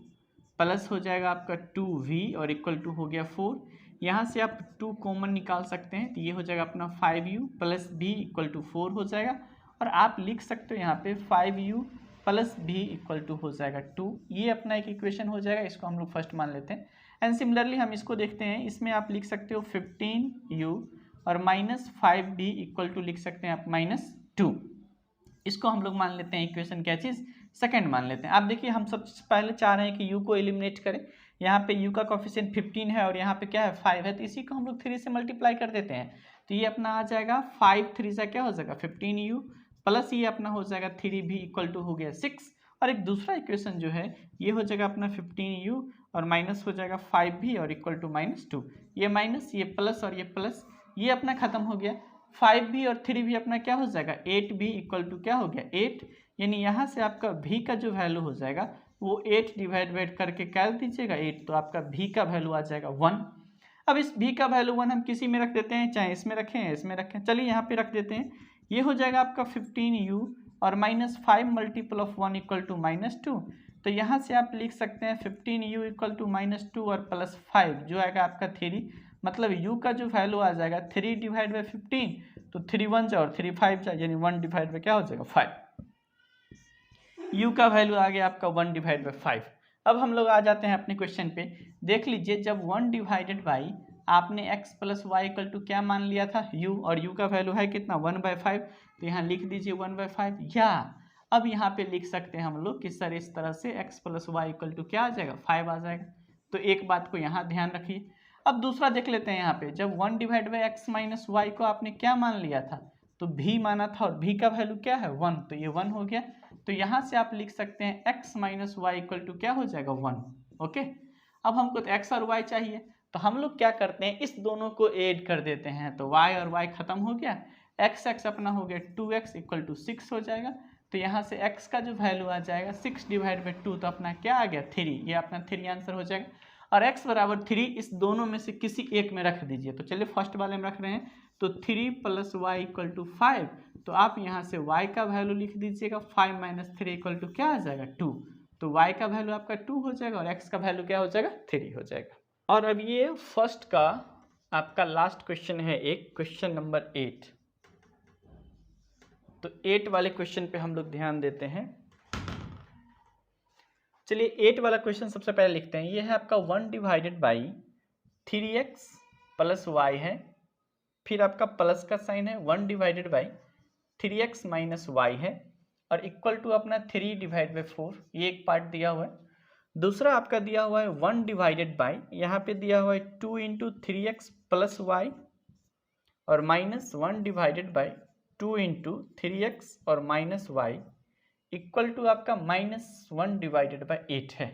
प्लस हो जाएगा आपका 2v और इक्वल टू हो गया 4, यहाँ से आप 2 कॉमन निकाल सकते हैं, तो ये हो जाएगा अपना 5u plus v equal to 4 हो जाएगा, और आप लिख सकते हो यहाँ पे 5u plus v equal to हो जाएगा 2, ये अपना एक इक्वेशन हो जाएगा, इसको हम लोग फर्स्ट मान लेते हैं। एंड सिमिलरली हम इसको देखते हैं, इसमें आप लिख सकते हो 15u और माइनस 5v इक्वल टू लिख सकते हैं आप -2, इसको हम लोग मान लेते हैं इक्वेशन क्या चीज़ सेकंड मान लेते हैं। आप देखिए हम सबसे पहले चाह रहे हैं कि u को एलिमिनेट करें, यहाँ पे u का कोफिशिएंट 15 है और यहाँ पे क्या है 5 है, तो इसी को हम लोग 3 से मल्टीप्लाई कर देते हैं, तो ये अपना आ जाएगा 5 3 से क्या हो जाएगा 15u प्लस ये अपना हो जाएगा 3v इक्वल टू हो गया 6, और एक दूसरा इक्वेशन जो है ये हो जाएगा अपना 15u और माइनस हो जाएगा 5v और इक्वल टू -2, ये माइनस ये प्लस और ये प्लस ये अपना खत्म हो गया, 5v और 3v अपना क्या हो जाएगा 8v इक्वल टू क्या हो गया 8, यानी यहाँ से आपका v का जो वैल्यू हो जाएगा वो 8 डिवाइड करके क्या दीजिएगा 8, तो आपका v का वैल्यू आ जाएगा 1। अब इस v का वैल्यू 1 हम किसी में रख देते हैं, चाहे इसमें रखें इसमें रखें, चलिए यहाँ पे रख देते हैं, ये हो जाएगा आपका 15u और -5 मल्टीपल ऑफ 1 इक्वल टू -2, तो यहाँ से आप लिख सकते हैं 15u इक्वल टू -2 और प्लस 5 जो आएगा आपका 3, मतलब u का जो वैल्यू आ जाएगा 3 डिवाइड बाई 15, तो 3 1 जा और 3 5 जा, यानी 1 डिवाइड बाई क्या हो जाएगा 5, u का वैल्यू आ गया आपका 1 डिवाइड बाई 5। अब हम लोग आ जाते हैं अपने क्वेश्चन पे, देख लीजिए जब 1 डिवाइडेड बाई आपने x plus y equal to क्या मान लिया था u, और u का वैल्यू है कितना 1/5, तो यहाँ लिख दीजिए 1/5, या अब यहाँ पे लिख सकते हैं हम लोग कि सर इस तरह से x plus y equal to क्या आ जाएगा 5 आ जाएगा, तो एक बात को यहाँ ध्यान रखिए। अब दूसरा देख लेते हैं, यहाँ पे जब 1 divide by x minus y को आपने क्या मान लिया था, तो v माना था, और v का वैल्यू क्या है 1, तो ये 1 हो गया, तो यहाँ से आप लिख सकते हैं x minus y equal to क्या हो जाएगा 1। ओके, अब हमको तो x और y चाहिए, तो हम लोग क्या करते हैं इस दोनों को ऐड कर देते हैं, तो y और y खत्म हो गया, x अपना हो गया 2x इक्वल टू 6 हो जाएगा, तो यहाँ से x का जो वैल्यू आ जाएगा 6 डिवाइड बाई 2, तो अपना क्या आ गया 3, ये अपना 3 आंसर हो जाएगा। और x बराबर 3 इस दोनों में से किसी एक में रख दीजिए। तो चलिए फर्स्ट वाले में रख रहे हैं, तो 3 प्लस वाई इक्वल टू 5, तो आप यहाँ से y का वैल्यू लिख दीजिएगा 5 माइनस 3 इक्वल टू क्या आ जाएगा 2, तो y का वैल्यू आपका 2 हो जाएगा और x का वैल्यू क्या हो जाएगा 3 हो जाएगा। और अब ये फर्स्ट का आपका लास्ट क्वेश्चन है, एक क्वेश्चन नंबर 8। तो 8 वाले क्वेश्चन पे हम लोग ध्यान देते हैं। चलिए 8 वाला क्वेश्चन सबसे पहले लिखते हैं। ये है आपका 1 divided by 3x plus y है, फिर आपका प्लस का साइन है, 1 divided by 3x minus y है, और इक्वल टू अपना 3 डिवाइड बाई 4, ये एक पार्ट दिया हुआ है। दूसरा आपका दिया हुआ है 1 डिवाइडेड बाई, यहाँ पे दिया हुआ है 2 इंटू 3x प्लस वाई, और minus 1 divided by 2 into 3x और माइनस वाई इक्वल टू आपका -1 डिवाइडेड बाई 8 है।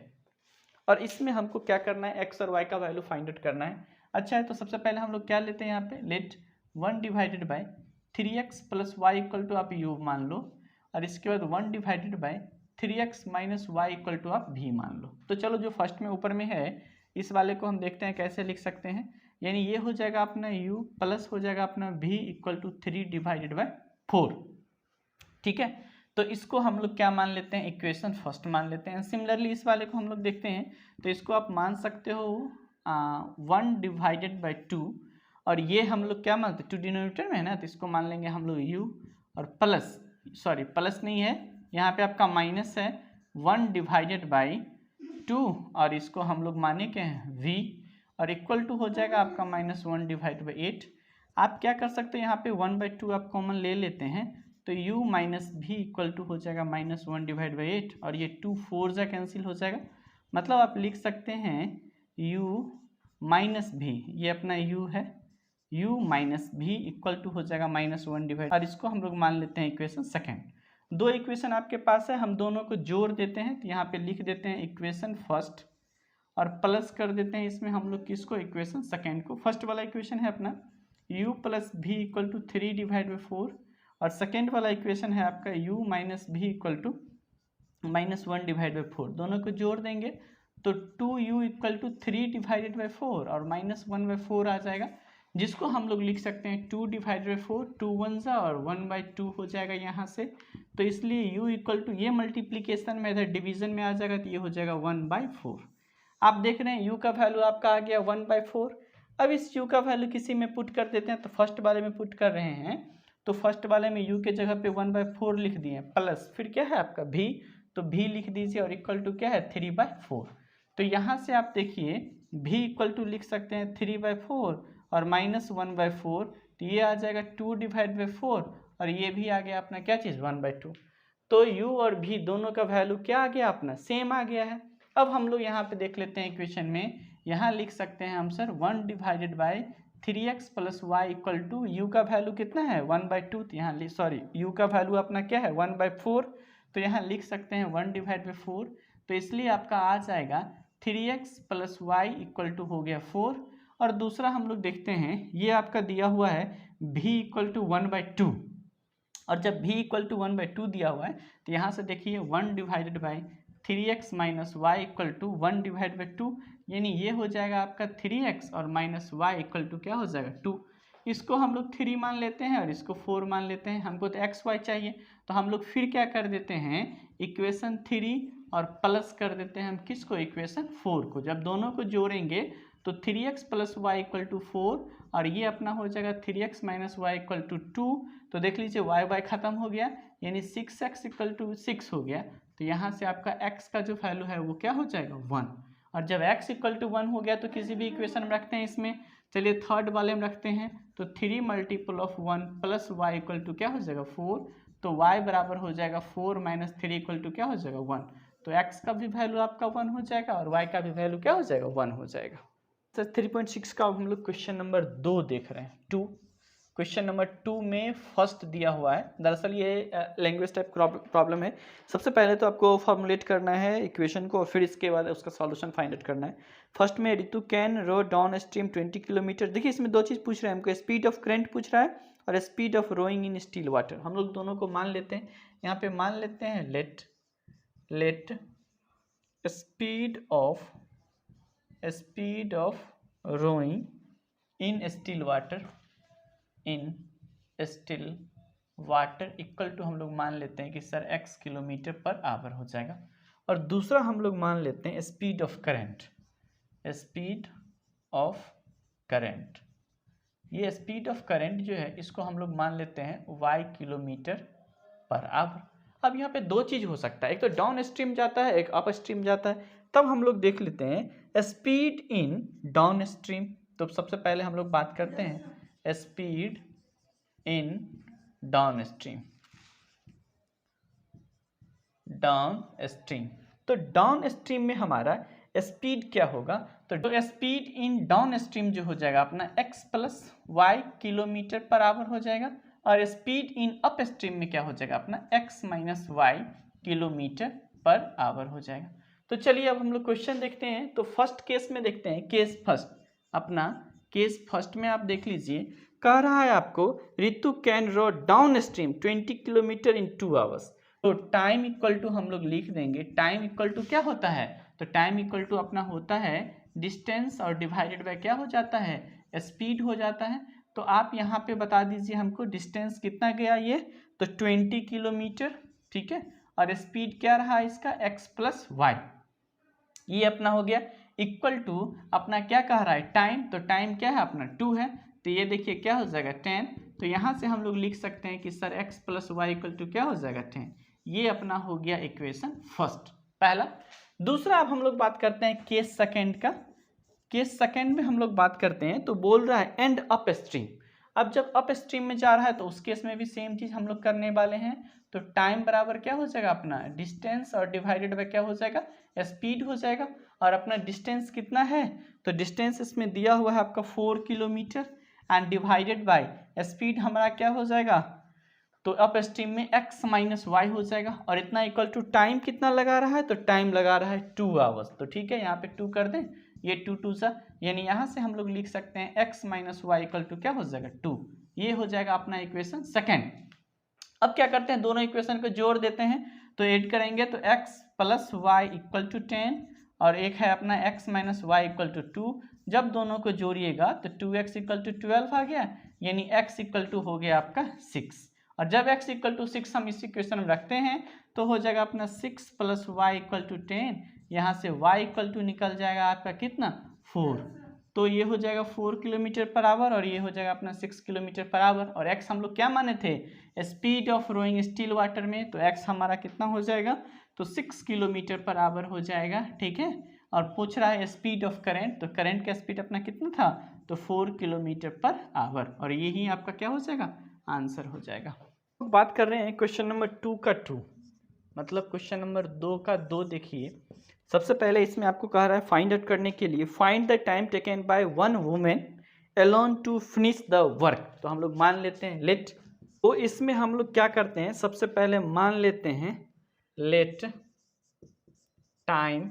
और इसमें हमको क्या करना है, x और y का वैल्यू फाइंड आउट करना है। अच्छा है, तो सबसे पहले हम लोग क्या लेते हैं यहाँ पे, let 1 divided by 3x plus y equal to आप u मान लो, और इसके बाद 1 divided by 3x minus y equal to आप v मान लो। तो चलो जो फर्स्ट में ऊपर में है इस वाले को हम देखते हैं कैसे लिख सकते हैं। यानी ये हो जाएगा अपना u प्लस हो जाएगा अपना v equal to 3 divided by 4। ठीक है, तो इसको हम लोग क्या मान लेते हैं, इक्वेशन फर्स्ट मान लेते हैं। सिमिलरली इस वाले को हम लोग देखते हैं, तो इसको आप मान सकते हो 1 डिवाइडेड बाई 2, और ये हम लोग क्या मानते हैं, 2 डिनोमिनेटर में है ना, तो इसको मान लेंगे हम लोग u, और प्लस, सॉरी प्लस नहीं है यहाँ पे आपका माइनस है, 1 डिवाइडेड बाई 2, और इसको हम लोग माने के हैं v, और इक्वल टू हो जाएगा आपका -1 डिवाइड बाई 8। आप क्या कर सकते हैं, यहाँ पे 1/2 आप कॉमन ले लेते हैं, तो u माइनस भी इक्वल टू हो जाएगा -1 डिवाइड बाई 8, और ये 2 4 जा कैंसिल हो जाएगा। मतलब आप लिख सकते हैं u माइनस भी, ये अपना u है, u माइनस भी इक्वल टू हो जाएगा -1 डिवाइड, और इसको हम लोग मान लेते हैं इक्वेशन सेकेंड। दो इक्वेशन आपके पास है, हम दोनों को जोड़ देते हैं, तो यहाँ पे लिख देते हैं इक्वेशन फर्स्ट, और प्लस कर देते हैं इसमें हम लोग किसको, इक्वेशन सेकेंड को। फर्स्ट वाला इक्वेशन है अपना u प्लस भी इक्वल टू 3 डिवाइड बाई 4, और सेकेंड वाला इक्वेशन है आपका u माइनस भी इक्वल टू -1 डिवाइड बाई 4। दोनों को जोड़ देंगे तो 2u equal to 3 divided by 4 और -1/4 आ जाएगा, जिसको हम लोग लिख सकते हैं 2 डिवाइड बाई 4, 2 1 जा और 1/2 हो जाएगा यहाँ से। तो इसलिए u इक्वल टू, ये मल्टीप्लीकेशन में इधर डिवीजन में आ जाएगा, तो ये हो जाएगा 1/4। आप देख रहे हैं u का वैल्यू आपका आ गया 1/4। अब इस u का वैल्यू किसी में पुट कर देते हैं, तो फर्स्ट वाले में पुट कर रहे हैं, तो फर्स्ट वाले में u के जगह पे 1/4 लिख दिए, प्लस फिर क्या है आपका v, तो v लिख दीजिए, और इक्वल टू क्या है 3/4। तो यहाँ से आप देखिए v इक्वल टू लिख सकते हैं 3/4 और -1/4, तो ये आ जाएगा 2 डिवाइड बाई 4, और ये भी आ गया अपना क्या चीज़ 1/2। तो u और v दोनों का वैल्यू क्या आ गया अपना, सेम आ गया है। अब हम लोग यहाँ पे देख लेते हैं इक्वेशन में, यहाँ लिख सकते हैं हम sir 1 divided by 3x plus y equal to, u का वैल्यू कितना है 1/2, तो यहाँ सॉरी u का वैल्यू अपना क्या है 1/4, तो यहाँ लिख सकते हैं 1 डिवाइड बाई 4, तो इसलिए आपका आ जाएगा 3x plus y equal to हो गया 4। और दूसरा हम लोग देखते हैं, ये आपका दिया हुआ है v इक्वल टू 1/2, और जब v इक्वल टू 1/2 दिया हुआ है, तो यहाँ से देखिए 1 divided by 3x minus y equal to 1 divide by 2, यानी ये हो जाएगा आपका 3x और माइनस वाई इक्वल टू क्या हो जाएगा 2। इसको हम लोग 3 मान लेते हैं और इसको 4 मान लेते हैं, हमको तो एक्स वाई चाहिए, तो हम लोग फिर क्या कर देते हैं, इक्वेशन 3 और प्लस कर देते हैं हम किसको, इक्वेशन 4 को। जब दोनों को जोड़ेंगे तो 3x plus y equal to 4, और ये अपना हो जाएगा 3x minus y equal to 2। तो देख लीजिए y खत्म हो गया, यानी 6x इक्वल टू 6 हो गया, तो यहाँ से आपका x का जो वैल्यू है वो क्या हो जाएगा 1। और जब x इक्वल टू 1 हो गया तो किसी भी इक्वेशन में रखते हैं इसमें, चलिए थर्ड वाले में रखते हैं, तो 3 multiple of 1 plus y equal to क्या हो जाएगा 4, तो y बराबर हो जाएगा 4 माइनस 3 इक्वल टू क्या हो जाएगा 1। तो x का भी वैल्यू आपका 1 हो जाएगा और y का भी वैल्यू क्या हो जाएगा 1 हो जाएगा। सर 3.6 का हम लोग क्वेश्चन नंबर 2 देख रहे हैं, 2। क्वेश्चन नंबर 2 में फर्स्ट दिया हुआ है, दरअसल ये लैंग्वेज टाइप प्रॉब्लम है। सबसे पहले तो आपको फॉर्मुलेट करना है इक्वेशन को और फिर इसके बाद उसका सॉल्यूशन फाइंड आउट करना है। फर्स्ट में Ritu can row downstream 20 kilometre. देखिए इसमें दो चीज़ पूछ रहे हैं हमको, स्पीड ऑफ करंट पूछ रहा है और speed of rowing in still water. हम लोग दोनों को मान लेते हैं, यहाँ पे मान लेते हैं let speed of speed of rowing in still water equal to हम लोग मान लेते हैं कि sir x kilometre per hour हो जाएगा। और दूसरा हम लोग मान लेते हैं स्पीड ऑफ करंट। ये स्पीड ऑफ करंट जो है इसको हम लोग मान लेते हैं y किलोमीटर पर आवर। अब यहाँ पे दो चीज़ हो सकता है, एक तो डाउन स्ट्रीम जाता है, एक अप स्ट्रीम जाता है। तब हम लोग देख लेते हैं स्पीड इन डाउन स्ट्रीम। तो सबसे पहले हम लोग बात करते हैं स्पीड इन डाउन स्ट्रीम। तो डाउन स्ट्रीम में हमारा स्पीड क्या होगा, तो स्पीड इन डाउन स्ट्रीम जो हो जाएगा अपना x plus y kilometre per hour हो जाएगा, और स्पीड इन अप स्ट्रीम में क्या हो जाएगा अपना x minus y kilometre per hour हो जाएगा। तो चलिए अब हम लोग क्वेश्चन देखते हैं। तो फर्स्ट केस में देखते हैं, केस फर्स्ट में आप देख लीजिए, कह रहा है आपको Ritu can row downstream 20 kilometre in 2 hours. तो टाइम इक्वल टू हम लोग लिख देंगे, टाइम इक्वल टू क्या होता है, तो टाइम इक्वल टू अपना होता है डिस्टेंस और डिवाइडेड बाय क्या हो जाता है, स्पीड हो जाता है। तो आप यहाँ पे बता दीजिए हमको डिस्टेंस कितना गया ये, तो 20 किलोमीटर, ठीक है, और स्पीड क्या रहा इसका x प्लस वाई, ये अपना हो गया इक्वल टू अपना क्या कह रहा है टाइम, तो टाइम क्या है अपना 2 है, तो ये देखिए क्या हो जाएगा 10। तो यहाँ से हम लोग लिख सकते हैं कि sir x plus y equal to क्या हो जाएगा 10। ये अपना हो गया इक्वेशन फर्स्ट पहला। दूसरा अब हम लोग बात करते हैं केस सेकेंड का। केस सेकेंड में हम लोग बात करते हैं, तो बोल रहा है एंड अप स्ट्रीम। अब जब अप स्ट्रीम में जा रहा है तो उस केस में भी सेम चीज हम लोग करने वाले हैं। तो टाइम बराबर क्या हो जाएगा अपना डिस्टेंस और डिवाइडेड बाय क्या हो जाएगा स्पीड हो जाएगा। और अपना डिस्टेंस कितना है, तो डिस्टेंस इसमें दिया हुआ है आपका 4 kilometre and divided by speed हमारा क्या हो जाएगा, तो अप स्ट्रीम में x माइनस वाई हो जाएगा। और इतना इक्वल टू टाइम कितना लगा रहा है, तो टाइम लगा रहा है 2 आवर्स। तो ठीक है यहाँ पे 2 कर दें, ये 2 2 सा, यानी यहाँ से हम लोग लिख सकते हैं x minus y equal to क्या हो जाएगा 2। ये हो जाएगा अपना इक्वेशन सेकेंड। अब क्या करते हैं, दोनों इक्वेशन को जोड़ देते हैं, तो ऐड करेंगे तो x plus y equal to 10 और एक है अपना x minus y equal to 2। जब दोनों को जोड़िएगा तो 2x इक्वल टू 12 आ गया, यानी x इक्वल टू हो गया आपका 6। और जब x इक्वल टू 6 हम इस इक्वेशन में रखते हैं तो हो जाएगा अपना 6 प्लस वाई इक्वल टू 10। यहाँ से y इक्वल टू निकल जाएगा आपका कितना 4, तो ये हो जाएगा 4 किलोमीटर पर आवर और ये हो जाएगा अपना 6 किलोमीटर पर आवर। और x हम लोग क्या माने थे speed of rowing still water में, तो x हमारा कितना हो जाएगा, तो 6 किलोमीटर पर आवर हो जाएगा, ठीक है। और पूछ रहा है स्पीड ऑफ करंट, तो करंट का स्पीड अपना कितना था, तो 4 किलोमीटर पर आवर, और यही आपका क्या हो जाएगा आंसर हो जाएगा। बात कर रहे हैं क्वेश्चन नंबर 2 का 2, मतलब क्वेश्चन नंबर 2 का 2। देखिए सबसे पहले इसमें आपको कह रहा है फाइंड आउट करने के लिए find the time taken by one women alone to finish the work. तो हम लोग मान लेते हैं लेट, तो इसमें हम लोग क्या करते हैं, सबसे पहले मान लेते हैं let time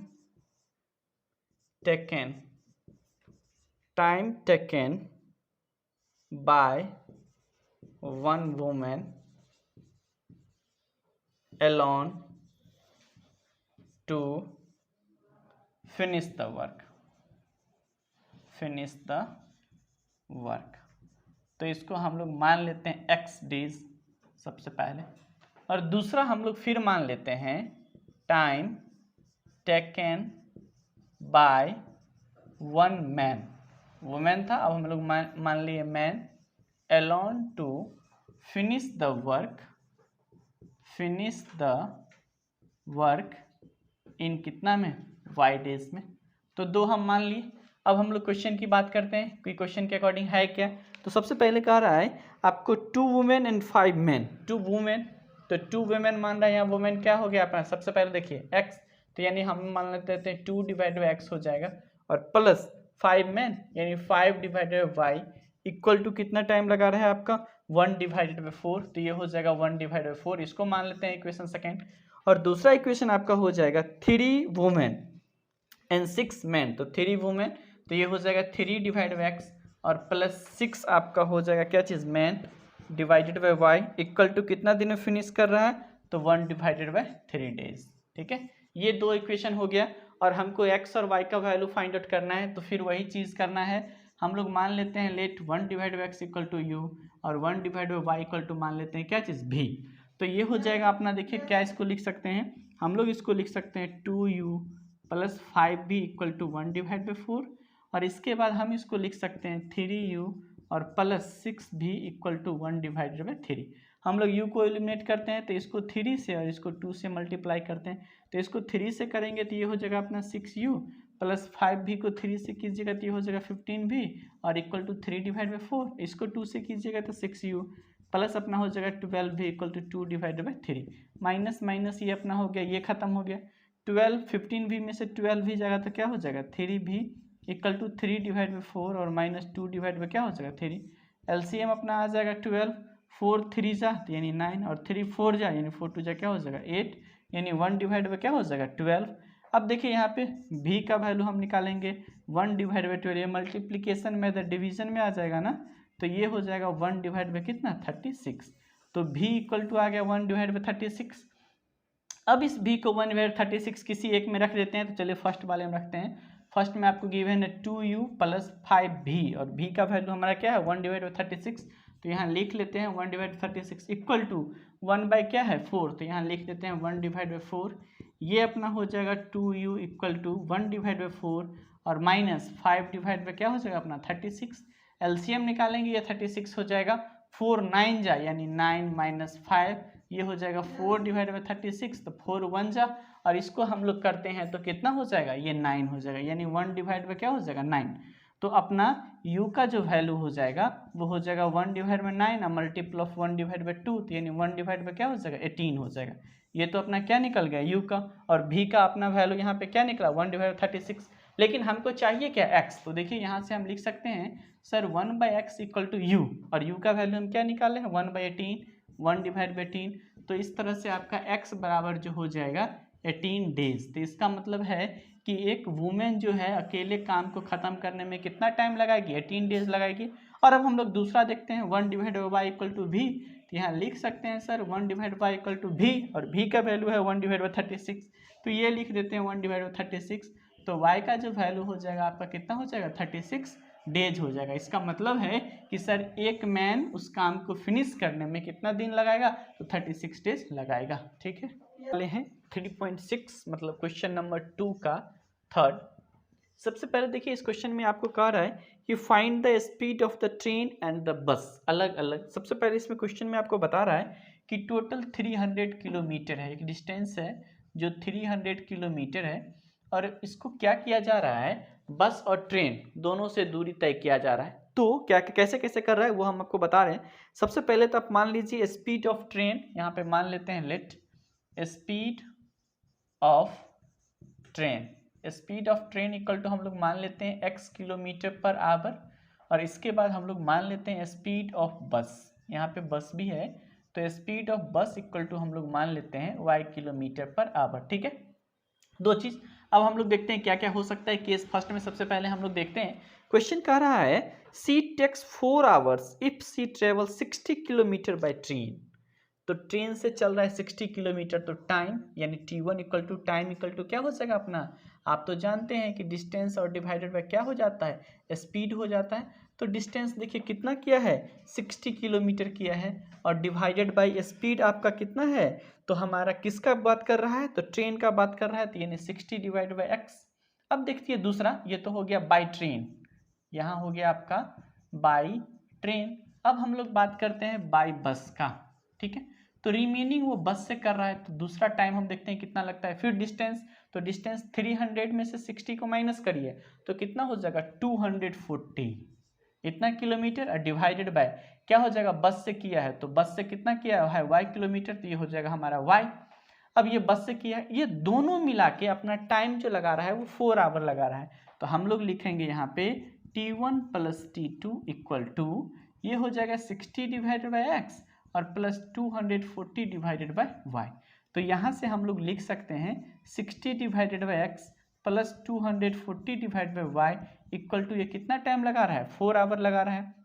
taken by one women alone to finish the work। तो इसको हम लोग मान लेते हैं x डेज सबसे पहले, और दूसरा हम लोग फिर मान लेते हैं time taken by one man, women था अब हम लोग मान लिए man, alone to finish the work in कितना में y डेज में। तो 2 हम मान लिए। अब हम लोग क्वेश्चन की बात करते हैं कि क्वेश्चन के अकॉर्डिंग है क्या। तो सबसे पहले कह रहा है आपको 2 वुमेन एंड 5 मैन, 2 वुमेन, तो 2 वुमेन मान रहा है, यहाँ वुमेन क्या हो गया अपना, सबसे पहले देखिए x, तो यानी हम मान लेते हैं 2 डिवाइड बाई x हो जाएगा, और प्लस 5 मैन यानी 5 divided by y equal to कितना टाइम लगा रहा है आपका 1 डिवाइडेड बाई 4, तो ये हो जाएगा 1 डिवाइडेड बाई 4, इसको मान लेते हैं इक्वेशन सेकेंड। और दूसरा इक्वेशन आपका हो जाएगा 3 वुमेन एंड 6 मैन, तो 3 वुमेन, तो ये हो जाएगा 3 डिवाइड बाई x और प्लस 6 आपका हो जाएगा क्या चीज़ मैन divided by y equal to कितना दिन में फिनिश कर रहा है, तो 1 डिवाइडेड बाई 3 डेज, ठीक है। ये 2 इक्वेशन हो गया। और हमको x और y का वैल्यू फाइंड आउट करना है, तो फिर वही चीज़ करना है। हम लोग मान लेते हैं let 1 divide by x equal to u और 1 divide by Y equal to मान लेते हैं क्या चीज़ भी। तो ये हो जाएगा अपना, देखिए क्या इसको लिख सकते हैं हम लोग, इसको लिख सकते हैं 2u plus 5b equal to 1 divide by 4 और इसके बाद हम इसको लिख सकते हैं 3u और plus 6b equal to 1 divide by 3। हम लोग u को एलिमिनेट करते हैं तो इसको 3 से और इसको 2 से मल्टीप्लाई करते हैं, तो इसको 3 से करेंगे तो ये हो जाएगा अपना 6u प्लस 5b को 3 से कीजिएगा तो ये हो जाएगा 15b और इक्वल टू 3 डिवाइड बाई 4। इसको 2 से कीजिएगा तो 6u प्लस अपना हो जाएगा 12b equal to 2 divide by 3। Minus minus ये अपना हो गया, ये खत्म हो गया। 12 15b में से 12 भी जाएगा तो क्या हो जाएगा 3b equal to 3 divide by 4 और माइनस 2 डिवाइड बाई क्या हो जाएगा 3। एलसीएम अपना आ जाएगा 12, 4 3 जा यानी 9 और 3 4 जा यानी 4 2 जा क्या हो जाएगा 8 यानी 1 डिवाइड बाई क्या हो जाएगा 12। अब देखिए यहाँ पे v का वैल्यू हम निकालेंगे 1 डिवाइड बाई 12, ये मल्टीप्लीकेशन में डिवीजन में आ जाएगा ना, तो ये हो जाएगा 1 डिवाइड बाई कितना 36। तो v इक्वल टू आ गया 1 डिवाइड बाई 36। अब इस v को 1 डिवाइड 36 किसी एक में रख देते हैं, तो चलिए फर्स्ट वाले में रखते हैं। फर्स्ट में आपको गिवन है 2u प्लस 5v और v का वैल्यू हमारा क्या है 1 डिवाइड बाई 36, तो यहाँ लिख लेते हैं 1 डिवाइड 36 इक्वल टू 1 बाई क्या है 4, तो यहाँ लिख देते हैं 1 डिवाइड बाई 4। ये अपना हो जाएगा 2u equal to 1 divide by 4 और माइनस 5 डिवाइड बाई क्या हो जाएगा अपना 36। एलसीएम निकालेंगे ये 36 हो जाएगा, 4 9 जा यानी 9 माइनस 5 ये हो जाएगा 4 डिवाइड बाई 36, तो 4 1 जा और इसको हम लोग करते हैं तो कितना हो जाएगा ये 9 हो जाएगा, यानी 1 डिवाइड बाई क्या हो जाएगा 9। तो अपना u का जो वैल्यू हो जाएगा वो हो जाएगा 1 डिवाइड बाई 9 और मल्टीपल ऑफ 1 डिवाइड बाई 2, तो यानी 1 डिवाइड बाई क्या हो जाएगा 18 हो जाएगा। ये तो अपना क्या निकल गया u का, और v का अपना वैल्यू यहाँ पे क्या निकला 1 डिवाइड बाई 36। लेकिन हमको चाहिए क्या x, तो देखिए यहाँ से हम लिख सकते हैं sir 1 by x equal to u और u का वैल्यू हम क्या निकाले हैं 1 बाई 18, 1 डिवाइड बाई 18। तो इस तरह से आपका x बराबर जो हो जाएगा 18 डेज। तो इसका मतलब है कि एक वुमेन जो है अकेले काम को ख़त्म करने में कितना टाइम लगाएगी 18 डेज लगाएगी। और अब हम लोग दूसरा देखते हैं 1 divide by Y equal to भी, तो यहाँ लिख सकते हैं sir 1 divide by equal to भी और भी का वैल्यू है 1 डिवाइड बाई 36, तो ये लिख देते हैं 1 डिवाइड बाई 36। तो y का जो वैल्यू हो जाएगा आपका कितना हो जाएगा 36 डेज हो जाएगा। इसका मतलब है कि सर एक मैन उस काम को फिनिश करने में कितना दिन लगाएगा, तो 36 डेज लगाएगा। ठीक है, वाले हैं 3.6 मतलब क्वेश्चन नंबर 2 का थर्ड। सबसे पहले देखिए इस क्वेश्चन में आपको कह रहा है कि find the speed of the train and the bus, अलग अलग। सबसे पहले इसमें क्वेश्चन में आपको बता रहा है कि टोटल 300 किलोमीटर है, एक डिस्टेंस है जो 300 किलोमीटर है और इसको क्या किया जा रहा है बस और ट्रेन दोनों से दूरी तय किया जा रहा है। तो क्या कैसे कैसे कर रहा है वो हम आपको बता रहे हैं। सबसे पहले तो आप मान लीजिए स्पीड ऑफ ट्रेन, यहाँ पे मान लेते हैं let speed of train, speed of train equal to हम लोग मान लेते हैं x किलोमीटर पर आवर और इसके बाद हम लोग मान लेते हैं स्पीड ऑफ बस, यहाँ पे बस भी है तो स्पीड ऑफ बस इक्वल टू हम लोग मान लेते हैं y किलोमीटर पर आवर। ठीक है, दो चीज़। अब हम लोग देखते हैं क्या क्या हो सकता है केस फर्स्ट में। सबसे पहले हम लोग देखते हैं क्वेश्चन कह रहा है she takes 4 hours if she travel 60 kilometre by train. तो ट्रेन से चल रहा है 60 किलोमीटर, तो टाइम यानी t1 equal to time equal to क्या हो जाएगा अपना, आप तो जानते हैं कि डिस्टेंस और डिवाइडेड बाय क्या हो जाता है स्पीड हो जाता है। तो डिस्टेंस देखिए कितना किया है 60 किलोमीटर किया है और डिवाइडेड बाय स्पीड आपका कितना है, तो हमारा किसका बात कर रहा है, तो ट्रेन का बात कर रहा है, तो यानी 60 डिवाइड बाई एक्स। अब देखिए दूसरा, ये तो हो गया बाई ट्रेन, यहाँ हो गया आपका बाई ट्रेन। अब हम लोग बात करते हैं बाई बस का। ठीक है, तो रिमेनिंग वो बस से कर रहा है, तो दूसरा टाइम हम देखते हैं कितना लगता है। फिर डिस्टेंस, तो डिस्टेंस 300 में से 60 को माइनस करिए तो कितना हो जाएगा 240 इतना किलोमीटर और डिवाइडेड बाय क्या हो जाएगा बस से किया है, तो बस से कितना किया है y किलोमीटर, तो ये हो जाएगा हमारा y। अब ये बस से किया है, ये दोनों मिला के अपना टाइम जो लगा रहा है वो 4 आवर लगा रहा है। तो हम लोग लिखेंगे यहाँ पे t1 plus t2 equal to ये हो जाएगा 60 डिवाइडेड बाई एक्स और प्लस 240 डिवाइडेड बाय y। तो यहाँ से हम लोग लिख सकते हैं 60 divided by x plus 240 divide by Y equal to ये कितना टाइम लगा रहा है 4 आवर लगा रहा है।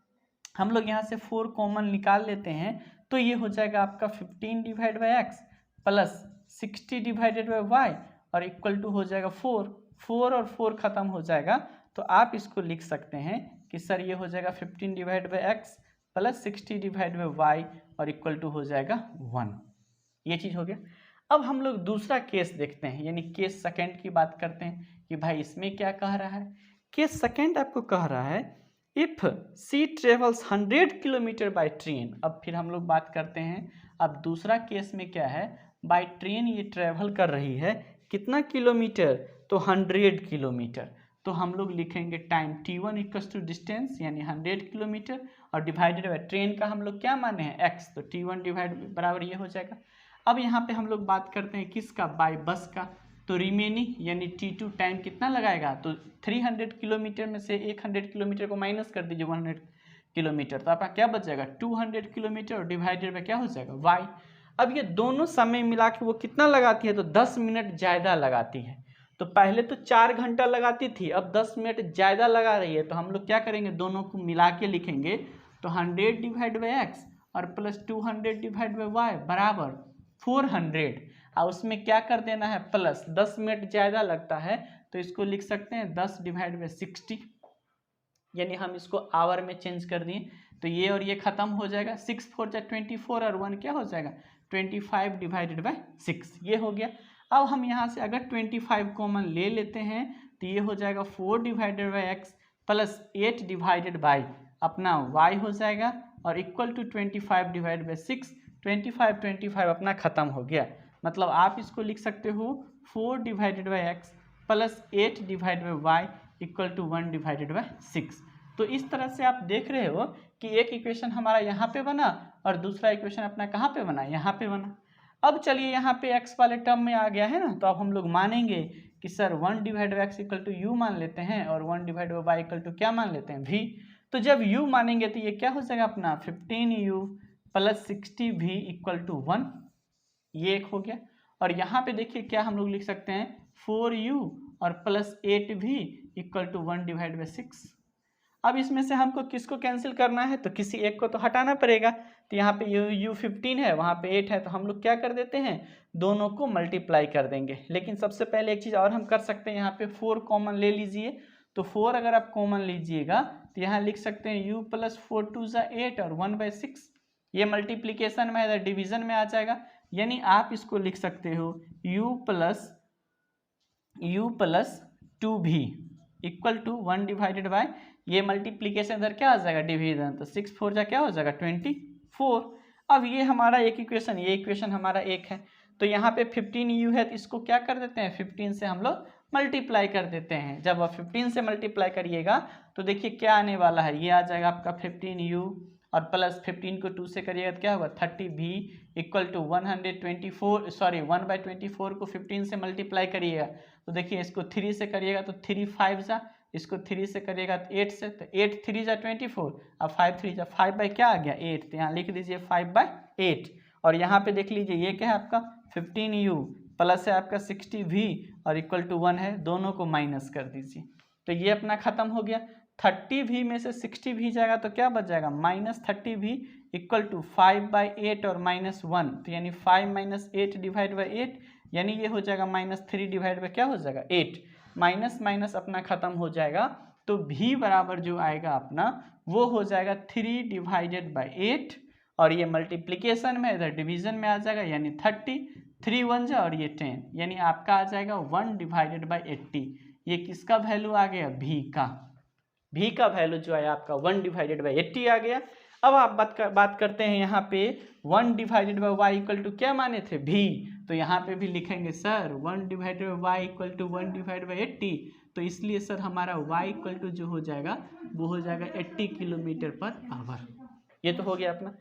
हम लोग यहाँ से 4 कॉमन निकाल लेते हैं तो ये हो जाएगा आपका 15 divide by x plus 60 divided by y और इक्वल टू हो जाएगा 4। 4 और 4 खत्म हो जाएगा तो आप इसको लिख सकते हैं कि सर ये हो जाएगा 15 divide by x plus 60 divide by y और इक्वल टू हो जाएगा 1। ये चीज़ हो गया। अब हम लोग दूसरा केस देखते हैं, यानी केस सेकंड की बात करते हैं कि भाई इसमें क्या कह रहा है। केस सेकंड आपको कह रहा है if she travels 100 kilometre by train. अब फिर हम लोग बात करते हैं, अब दूसरा केस में क्या है, बाय ट्रेन ये ट्रेवल कर रही है कितना किलोमीटर, तो 100 किलोमीटर। तो हम लोग लिखेंगे time t1 equals to distance यानी 100 किलोमीटर और डिवाइडेड बाय ट्रेन का हम लोग क्या माने हैं x, तो t1 डिवाइड बराबर ये हो जाएगा। अब यहाँ पे हम लोग बात करते हैं किसका, बाय बस का। तो रिमेनिंग यानी t2 टाइम कितना लगाएगा, तो 300 किलोमीटर में से 100 किलोमीटर को माइनस कर दीजिए 100 किलोमीटर, तो आपका क्या बच जाएगा 200 किलोमीटर और डिवाइडेड बाय क्या हो जाएगा y। अब ये दोनों समय मिला के वो कितना लगाती है, तो 10 मिनट ज़्यादा लगाती है। तो पहले तो 4 घंटा लगाती थी, अब 10 मिनट ज़्यादा लगा रही है। तो हम लोग क्या करेंगे, दोनों को मिला के लिखेंगे, तो 100 डिवाइड बाई एक्स और प्लस 200 डिवाइड बाई वाई बराबर 400 और उसमें क्या कर देना है प्लस, 10 मिनट ज़्यादा लगता है तो इसको लिख सकते हैं 10 डिवाइड बाई 60, यानी हम इसको आवर में चेंज कर दिए तो ये और ये खत्म हो जाएगा। 6 4 जा 24 और 1 क्या हो जाएगा 25 डिवाइडेड बाई 6, ये हो गया। अब हम यहाँ से अगर 25 कॉमन ले लेते हैं तो ये हो जाएगा 4 divided by x plus 8 divided by अपना y हो जाएगा और इक्वल टू 25 डिवाइड बाई 6, 25 अपना खत्म हो गया। मतलब आप इसको लिख सकते हो 4 divided by x plus 8 divide by Y equal to 1 divided by 6। तो इस तरह से आप देख रहे हो कि एक इक्वेशन हमारा यहाँ पे बना और दूसरा इक्वेशन अपना कहाँ पे बना, यहाँ पे बना। अब चलिए यहाँ पे x वाले टर्म में आ गया है ना, तो अब हम लोग मानेंगे कि sir 1 divide by x equal to u मान लेते हैं और 1 divide by Y equal to क्या मान लेते हैं v। तो जब u मानेंगे तो ये क्या हो जाएगा अपना 15u plus 60v equal to 1, ये एक हो गया। और यहाँ पे देखिए क्या हम लोग लिख सकते हैं 4u और plus 8v equal to 1 divide by 6। अब इसमें से हमको किसको कैंसिल करना है, तो किसी एक को तो हटाना पड़ेगा। तो यहाँ पे u 15 है, वहाँ पे 8 है, तो हम लोग क्या कर देते हैं दोनों को मल्टीप्लाई कर देंगे। लेकिन सबसे पहले एक चीज़ और हम कर सकते हैं, यहाँ पे 4 कॉमन ले लीजिए। तो 4 अगर आप कॉमन लीजिएगा तो यहाँ लिख सकते हैं u प्लस 4 2 जा 8 और 1 बाई 6, ये मल्टीप्लीकेशन में है, डिवीजन में आ जाएगा। यानी आप इसको लिख सकते हो u plus 2v equal to 1 divided by, ये मल्टीप्लीकेशन इधर क्या आ जाएगा डिवीजन, तो 6 4 जा क्या हो जाएगा 24। अब ये हमारा एक इक्वेशन, ये इक्वेशन हमारा एक है। तो यहाँ पे 15u है तो इसको क्या कर देते हैं 15 से हम लोग मल्टीप्लाई कर देते हैं। जब आप 15 से मल्टीप्लाई करिएगा तो देखिए क्या आने वाला है, ये आ जाएगा आपका 15u और प्लस 15 को 2 से करिएगा तो क्या होगा 30v equal to 124, sorry 1 by 24 को 15 से मल्टीप्लाई करिएगा तो देखिए इसको 3 से करिएगा तो 3 5 जा, इसको 3 से करिएगा तो 8 से, तो 8 3 जा 24 अब 5 3 जा 5 बाई क्या आ गया 8, तो यहाँ लिख दीजिए 5 बाई 8। और यहाँ पे देख लीजिए ये क्या है आपका 15u प्लस है आपका 60v और इक्वल टू 1 है, दोनों को माइनस कर दीजिए तो ये अपना खत्म हो गया। 30v में से 60v जाएगा तो क्या बच जाएगा minus 30v equal to 5 by 8 और माइनस 1, तो यानी 5 माइनस 8 डिवाइड बाई 8, यानी ये हो जाएगा माइनस 3 डिवाइड बाई क्या हो जाएगा 8, माइनस माइनस अपना खत्म हो जाएगा। तो v बराबर जो आएगा अपना वो हो जाएगा 3 डिवाइडेड बाई 8 और ये मल्टीप्लीकेशन में इधर डिवीजन में आ जाएगा, यानी 30, 3 1 जा और ये 10, यानी आपका आ जाएगा 1 डिवाइडेड बाई 80। ये किसका वैल्यू आ गया v का वैल्यू जो है आपका 1 डिवाइडेड बाई 80 आ गया। अब आप बात करते हैं यहाँ पे 1 divided by Y equal to क्या माने थे v, तो यहाँ पे भी लिखेंगे sir 1 divided by Y equal to 1 divide by 80, तो इसलिए सर हमारा y इक्वल टू जो हो जाएगा वो हो जाएगा 80 किलोमीटर पर आवर। ये तो हो गया अपना।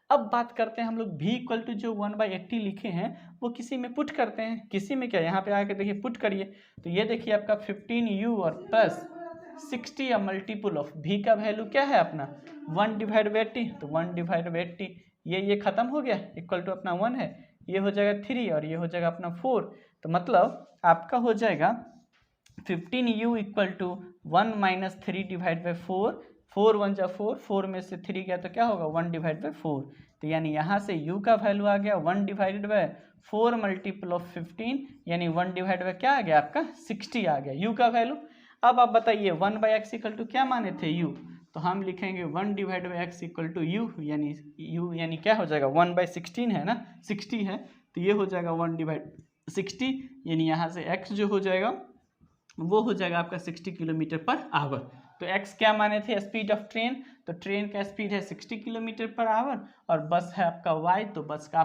अब बात करते हैं हम लोग v इक्वल टू जो 1 बाई 80 लिखे हैं वो किसी में पुट करते हैं, किसी में क्या यहाँ पे आके देखिए पुट करिए तो ये देखिए आपका 15u और प्लस 60 या मल्टीपल ऑफ v का वैल्यू क्या है अपना 1 डिवाइड बाई 80, तो 1 डिवाइड बाई 80 ये खत्म हो गया इक्वल टू अपना 1 है, ये हो जाएगा 3 और ये हो जाएगा अपना 4, तो मतलब आपका हो जाएगा 15u equal to 1 minus 3 divide by 4, 4 1 जा 4, 4 में से 3 गया तो क्या होगा 1 डिवाइड बाई 4, तो यानी यहाँ से u का वैल्यू आ गया 1 डिवाइडेड बाय 4 मल्टीपल ऑफ 15, यानी 1 डिवाइड बाय क्या आ गया आपका 60 आ गया u का वैल्यू। अब आप बताइए 1 बाई एक्स इक्वल टू क्या माने थे u, तो हम लिखेंगे 1 divide by x equal to u, यानी क्या हो जाएगा 1 बाई 16 है ना, 60 है तो ये हो जाएगा 1 डिवाइड 60, यानी यहाँ से x जो हो जाएगा वो हो जाएगा आपका 60 किलोमीटर पर आवर। तो x क्या माने थे स्पीड ऑफ ट्रेन, तो ट्रेन का स्पीड है 60 किलोमीटर पर आवर और बस है आपका y, तो बस का